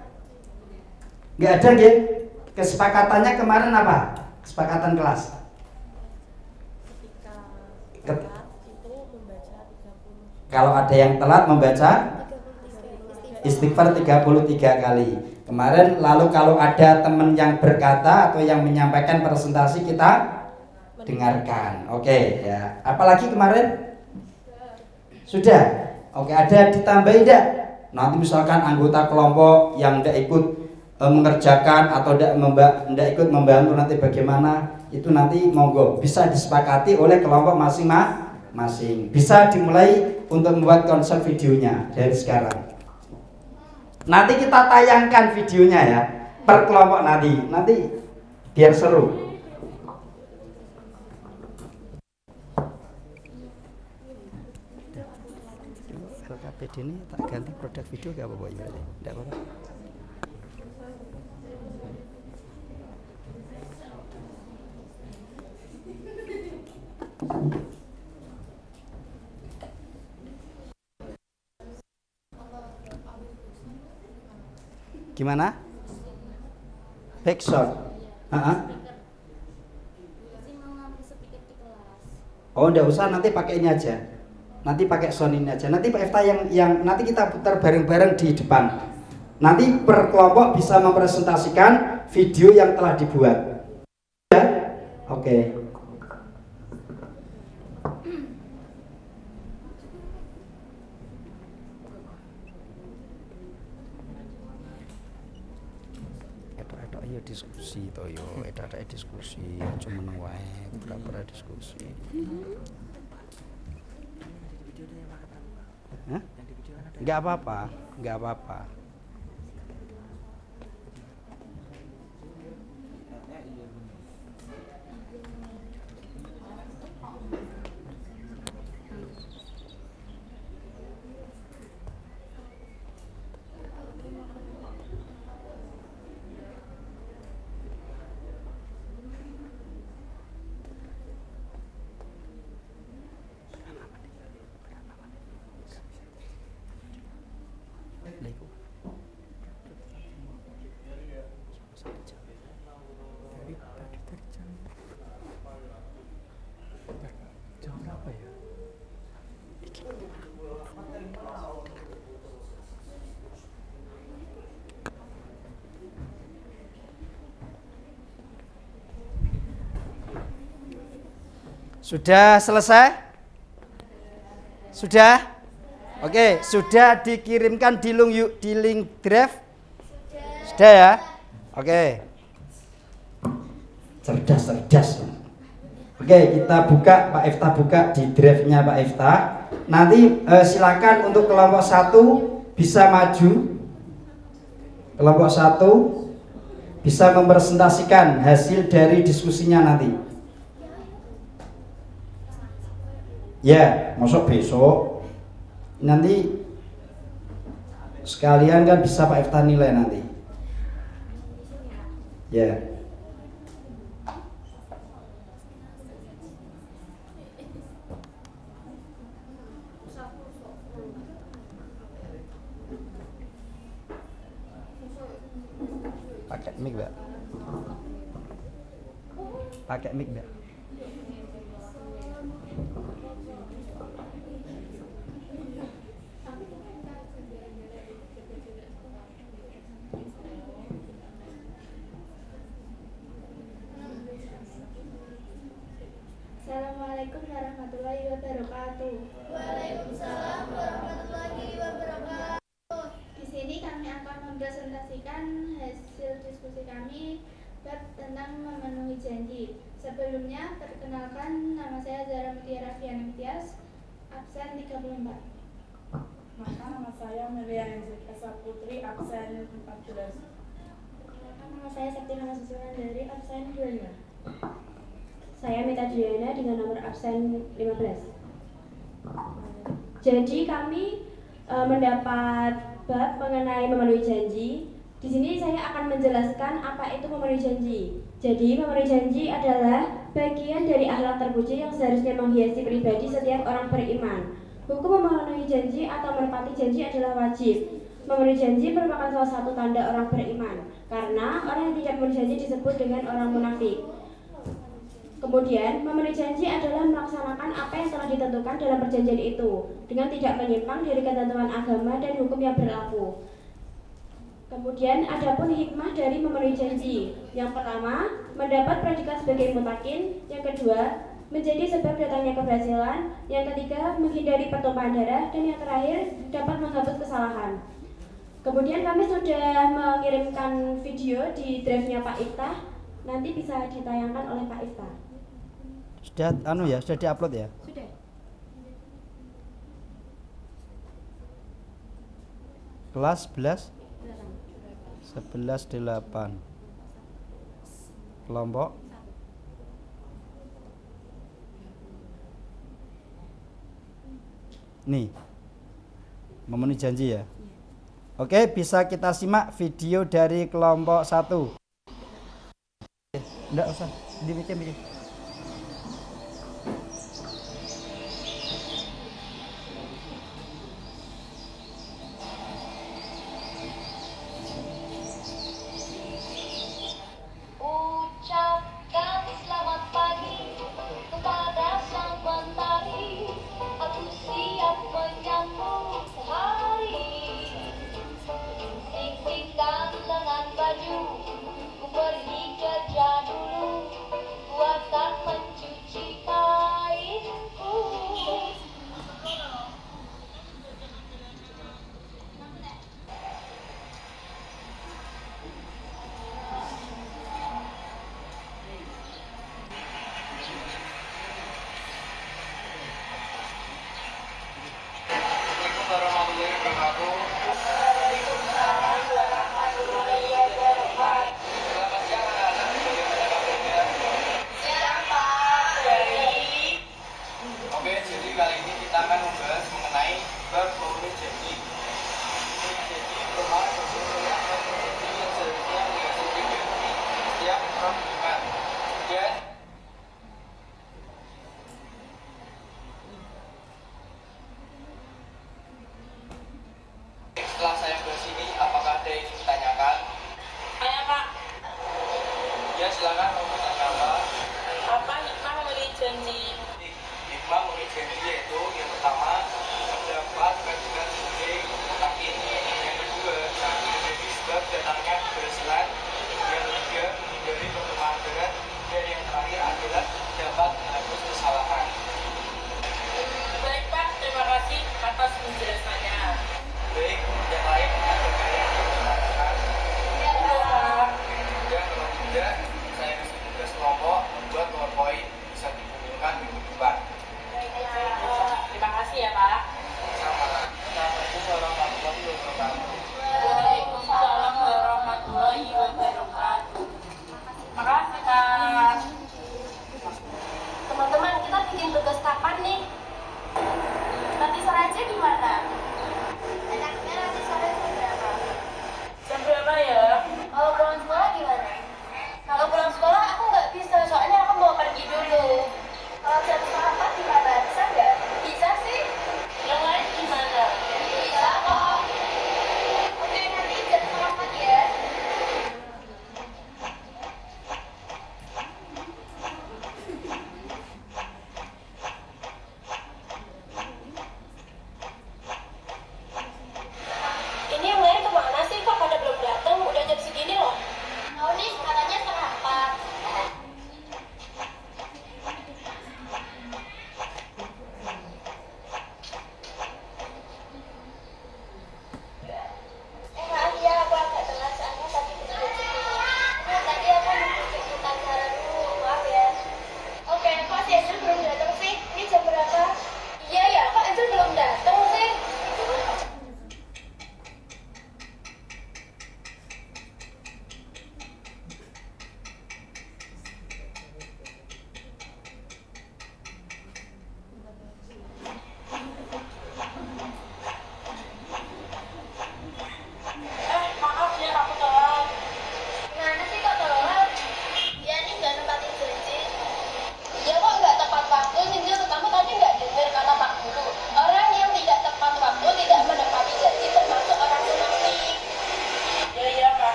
Nggak ada, nggih? Kesepakatannya kemarin apa? Kesepakatan kelas. Kalau ada yang telat membaca istighfar 33 kali. Kemarin, lalu kalau ada teman yang berkata atau yang menyampaikan presentasi kita dengarkan. Oke ya. Apalagi kemarin? Sudah. Oke, ada ditambahin enggak? Nanti misalkan anggota kelompok yang tidak ikut mengerjakan atau tidak ikut membantu nanti bagaimana? Itu nanti monggo bisa disepakati oleh kelompok masing-masing. Bisa dimulai untuk membuat konsep videonya dari sekarang. Nanti kita tayangkan videonya ya per kelompok nanti biar seru. LKPD ini tak ganti produk video gak apa-apa ya? Tidak apa-apa. Gimana? Backshot. Oh, enggak usah, nanti pakai ini aja. Nanti pakai sound ini aja. Nanti Pak Efta yang nanti kita putar bareng-bareng di depan. Nanti per kelompok bisa mempresentasikan video yang telah dibuat. Ya? Oke. Ayo diskusi toyo, ada diskusi, cuma wae, pura-pura diskusi. Hah? Nggak apa-apa, nggak apa-apa. Sudah selesai? Sudah? Oke, sudah dikirimkan di link draft? Sudah ya? Oke. Cerdas. Oke, kita buka, Pak Efta buka di draftnya Pak Efta. Nanti silakan untuk kelompok 1 bisa maju. Kelompok 1 bisa mempresentasikan hasil dari diskusinya nanti. Ya, masuk besok. Nanti sekalian kan bisa Pak Efta nilai nanti. Ya. Pakai mic, Mbak. Pakai mic, Mbak. Assalamualaikum warahmatullahi wabarakatuh. mempresentasikan hasil diskusi kami bab tentang memenuhi janji. Sebelumnya, perkenalkan, nama saya Zara Mutiara Fiana Tias, absen 34. Maka nama saya Melian Esa Putri, absen 14. Perkenalkan, nama saya Septina Susunan dari absen 25. Saya Mita Diana dengan nomor absen 15. Jadi kami mendapat bab mengenai memenuhi janji. Di sini saya akan menjelaskan apa itu memenuhi janji. Jadi memenuhi janji adalah bagian dari akhlak terpuji yang seharusnya menghiasi pribadi setiap orang beriman. Hukum memenuhi janji atau menepati janji adalah wajib. Memenuhi janji merupakan salah satu tanda orang beriman, karena orang yang tidak memenuhi janji disebut dengan orang munafik. Kemudian, memenuhi janji adalah melaksanakan apa yang telah ditentukan dalam perjanjian itu dengan tidak menyimpang dari ketentuan agama dan hukum yang berlaku. Kemudian, adapun hikmah dari memenuhi janji. Yang pertama, mendapat predikat sebagai mutakin. Yang kedua, menjadi sebab datangnya keberhasilan. Yang ketiga, menghindari pertumpahan darah. Dan yang terakhir, dapat menghapus kesalahan. Kemudian kami sudah mengirimkan video di drive-nya Pak Iftah. Nanti bisa ditayangkan oleh Pak Iftah. Sudah sudah diupload ya? Sudah. Kelas 11 8. Kelompok nih memenuhi janji ya. Oke, bisa kita simak video dari kelompok 1. Enggak usah, bikin. Ucapkan selamat pagi kepada sang mentari. Aku siap menyambut hari. Singkingkan lengan baju, ku pergi kerja dulu. Buat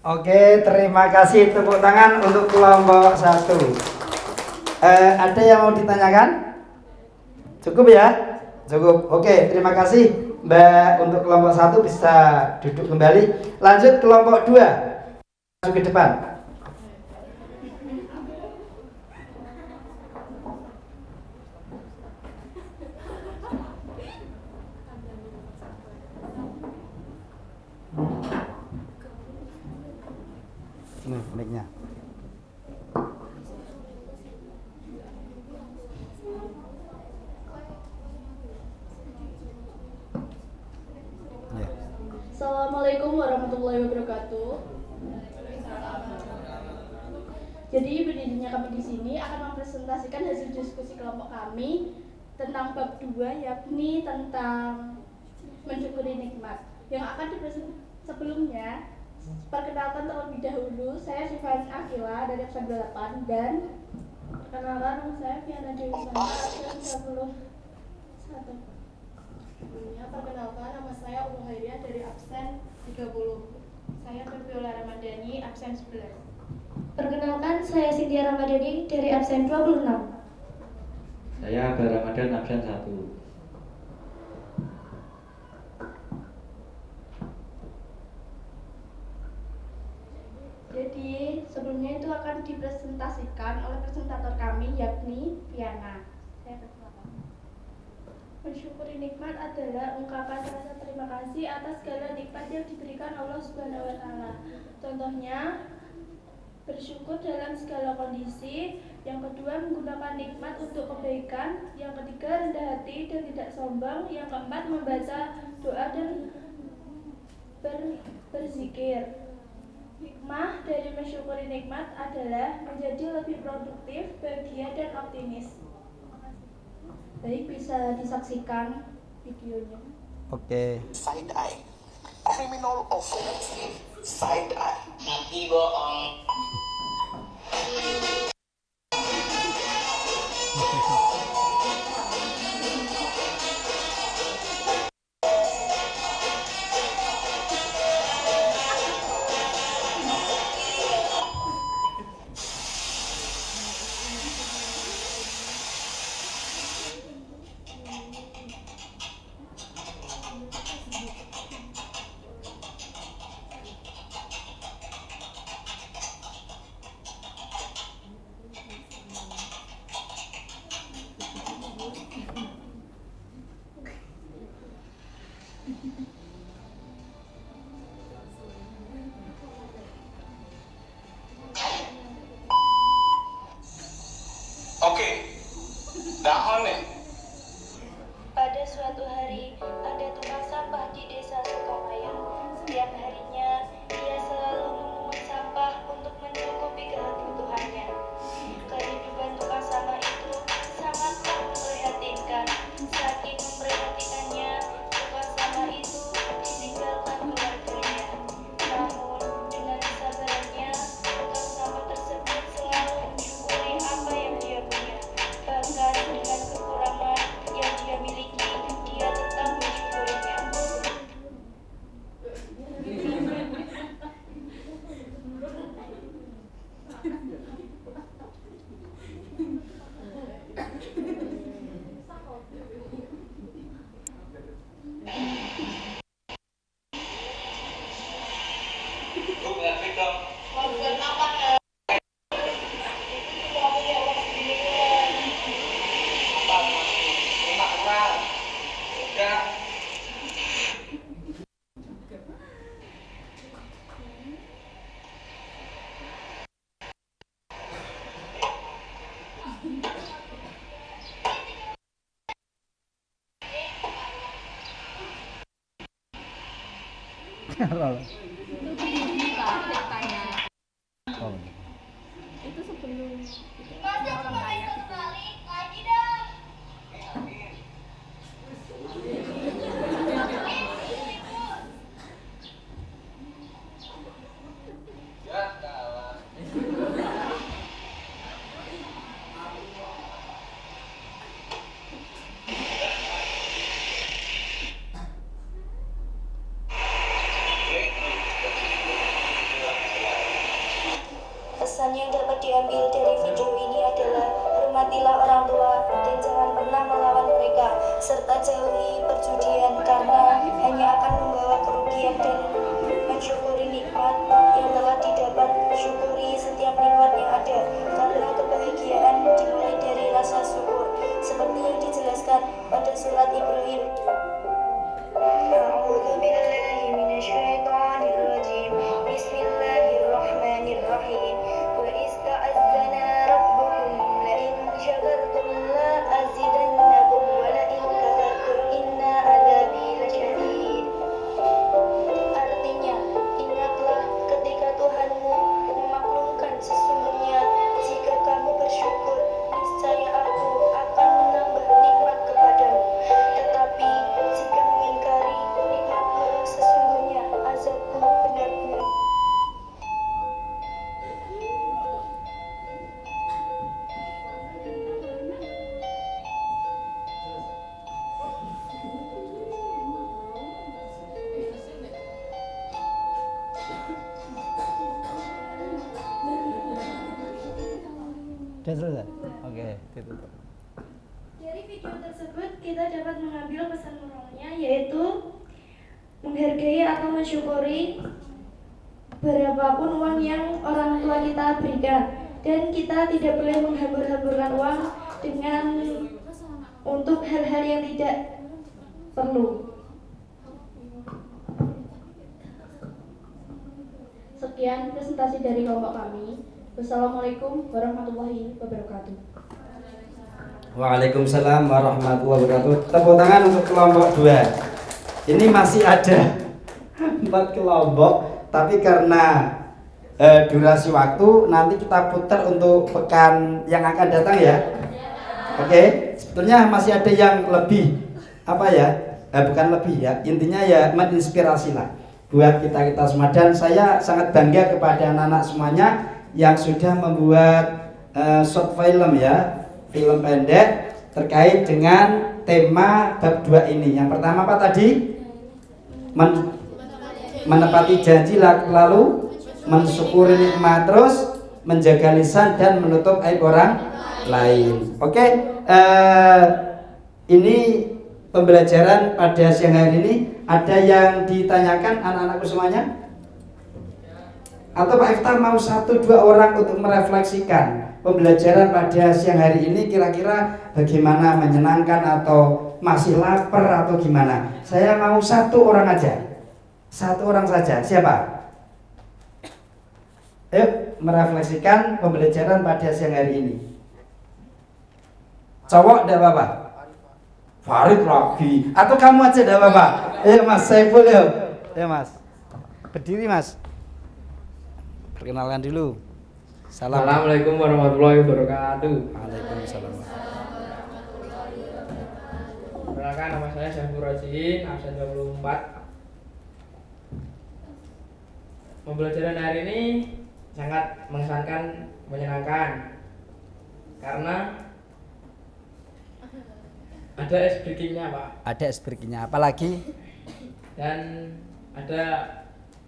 Oke, terima kasih, tepuk tangan untuk kelompok 1. Ada yang mau ditanyakan? Cukup ya? Cukup. Oke, terima kasih Mbak. Untuk kelompok 1 bisa duduk kembali. Lanjut kelompok 2. Masuk ke depan. Ini mic-nya. Assalamualaikum warahmatullahi wabarakatuh. Jadi berdirinya kami di sini akan mempresentasikan hasil diskusi kelompok kami tentang bab 2, yakni tentang mensyukuri nikmat. Yang akan dipresentasikan sebelumnya, perkenalkan terlebih dahulu, saya Sifan Akila dari absen 8 dan perkenalkan nama saya Fiana Dewi Sandra absen 31. Sebelumnya perkenalkan nama saya Ulu Hairiah dari absen 30. Saya Febiola Ramadhani absen 11. Perkenalkan, saya Cynthia Ramadhani dari absen 26. Saya Abel Ramadan absen 1. Jadi sebelumnya itu akan dipresentasikan oleh presentator kami yakni Fiana. Saya persilakan. Mensyukuri nikmat adalah ungkapan rasa terima kasih atas segala nikmat yang diberikan Allah Subhanahu wa taala. Contohnya bersyukur dalam segala kondisi, yang kedua menggunakan nikmat untuk kebaikan, yang ketiga rendah hati dan tidak sombong, yang keempat membaca doa dan berzikir. Hikmah dari mensyukuri nikmat adalah menjadi lebih produktif, bahagia dan optimis. Baik, bisa disaksikan videonya. Oke. Side eye. Criminal offense. Side eye. Nanti bohong. Oke. Dahon nih. Pada suatu hari, ada tukang sampah di desa Sukamaya. Setiap harinya, ia selalu memungut sampah untuk mencukupi kebutuhannya. Kehidupan tukang sampah itu sangatlah memprihatinkan. Saking memprihatikannya, tukang sampah itu ditinggalkan keluarganya. Namun, dengan kesabarannya, tukang sampah tersebut selalu mensyukuri apa yang dia punya. Bahkan dengan kekurangan yang dia miliki, dia tetap mensyukurinya. Itu sebelum diambil dari video ini adalah hormatilah orang tua dan jangan pernah melawan mereka, serta jauhi perjudian karena hanya akan membawa kerugian, dan mensyukuri nikmat yang telah didapat. Syukuri setiap nikmat yang ada karena kebahagiaan dimulai dari rasa syukur, seperti yang dijelaskan pada surat Ibrahim. A'udzu billahi minasyaitonir rajim. Bismillahirrahmanirrahim. Wa ista'azzana rabbukum la in syakartum la azidannakum wa la in kafartum inna adzabi lasyadid. Artinya, ingatlah ketika Tuhanmu memaklumkan sesungguhnya jika kamu bersyukur, niscaya aku akan menambah nikmat kepadamu. Tetapi jika mengingkari nikmatku, sesungguhnya azabku benar-benar. Sudah selesai? Oke, ditutup. Dari video tersebut kita dapat mengambil pesan moralnya, yaitu menghargai atau mensyukuri berapapun uang yang orang tua kita berikan, dan kita tidak boleh menghambur-hamburkan uang dengan untuk hal-hal yang tidak perlu. Sekian presentasi dari kelompok kami. Wassalamualaikum warahmatullahi wabarakatuh. Waalaikumsalam warahmatullahi wabarakatuh. Tepuk tangan untuk kelompok 2. Ini masih ada 4 kelompok, tapi karena durasi waktu nanti kita putar untuk pekan yang akan datang ya. Oke, sebetulnya masih ada yang lebih apa ya? Bukan lebih ya. Intinya ya menginspirasi lah buat kita semua, dan saya sangat bangga kepada anak-anak semuanya yang sudah membuat short film ya, film pendek terkait dengan tema bab 2 ini. Yang pertama apa tadi? Menepati janji, lalu mensyukuri nikmat, terus menjaga lisan dan menutup aib orang lain. Oke, ini pembelajaran pada siang hari ini. Ada yang ditanyakan anak-anakku semuanya? Atau Pak Iftar mau 1-2 orang untuk merefleksikan pembelajaran pada siang hari ini, kira-kira bagaimana, menyenangkan atau masih lapar atau gimana? Saya mau 1 orang aja, 1 orang saja. Siapa? Ayo merefleksikan pembelajaran pada siang hari ini. Cowok enggak apa-apa? Farid lagi. Atau kamu aja enggak apa-apa? Ayo Mas Saiful ya. Ayo Mas. Berdiri Mas. Perkenalkan dulu. Salam. Assalamualaikum warahmatullahi wabarakatuh. Waalaikumsalam. Perkenalkan, nama saya Syahfur Rajin, absen 24. Pembelajaran hari ini sangat mengesankan, menyenangkan, karena ada ice breaking-nya Pak. Ada ice breaking-nya, apalagi? Dan ada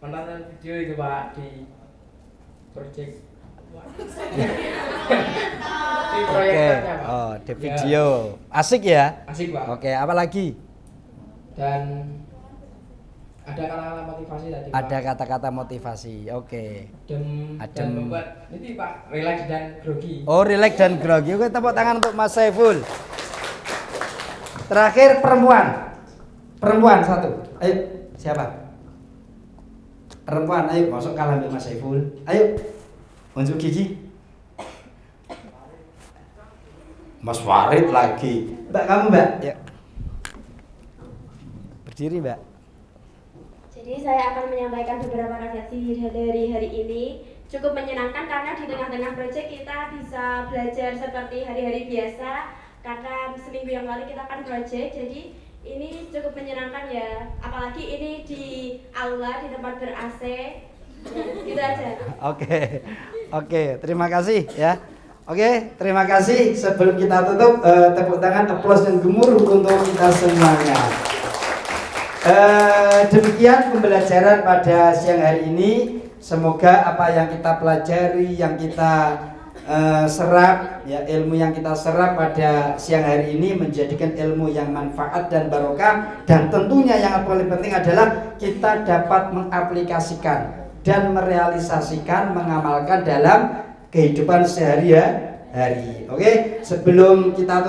penonton video itu Pak di project. Di proyektornya Pak. Oh, di video. Asik ya? Asik Pak. Oke, apalagi? Dan ada kata-kata motivasi tadi Pak. Ada kata-kata motivasi. Oke. Dan membuat ini Pak, relax dan grogi. Oh, relax dan grogi. Oke, tepuk tangan untuk Mas Saiful. Terakhir perempuan. Perempuan 1. Ayo, siapa? Perempuan, ayo masuk kalah dengan Mas Saiful. Ayo. Unjuk gigi. Mas Farid lagi. Mbak, kamu Mbak? Ya. Berdiri Mbak. Jadi saya akan menyampaikan beberapa refleksi dari hari ini. Cukup menyenangkan karena di tengah-tengah proyek kita bisa belajar seperti hari-hari biasa. Karena seminggu yang lalu kita kan proyek, jadi ini cukup menyenangkan ya. Apalagi ini di aula, di tempat ber-AC. Gitu aja. Oke, terima kasih ya. Oke, terima kasih. Sebelum kita tutup, tepuk tangan, aplaus dan gemuruh untuk kita semuanya. Demikian pembelajaran pada siang hari ini. Semoga apa yang kita pelajari, yang kita serap ya, ilmu yang kita serap pada siang hari ini menjadikan ilmu yang manfaat dan barokah, dan tentunya yang paling penting adalah kita dapat mengaplikasikan dan merealisasikan, mengamalkan dalam kehidupan sehari-hari. Oke, sebelum kita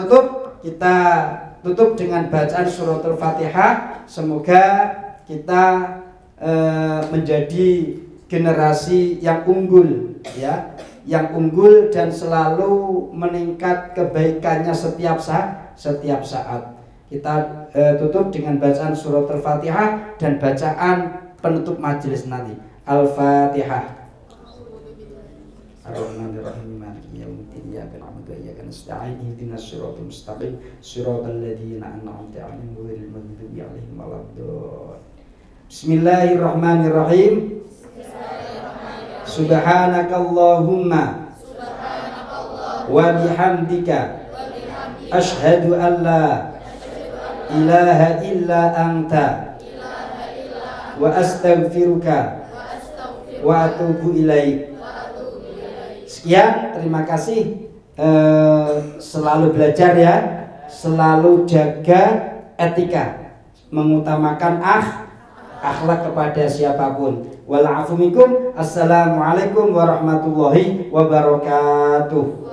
tutup dengan bacaan suratul Fatihah. Semoga kita menjadi generasi yang unggul ya, yang unggul dan selalu meningkat kebaikannya setiap saat. Kita tutup dengan bacaan suratul Fatihah dan bacaan penutup majelis nanti. Al-Fatihah. Ar-Rahmanir-Rahim. Maliki yaumiddin. Iyyaka na'budu wa iyyaka nasta'in. Ihdinas siratal mustaqim. Siratal ladzina an'amta 'alaihim ghairil maghdubi 'alaihim waladdallin. Bismillahirrahmanirrahim. Subhanakallahumma wa bihamdika asyhadu an la ilaha illa anta wa astaghfiruka wa atubu ilaik. Sekian, terima kasih. Selalu belajar ya, selalu jaga etika, mengutamakan akhlak kepada siapapun. Wal afu minkum. Assalamualaikum warahmatullahi wabarakatuh.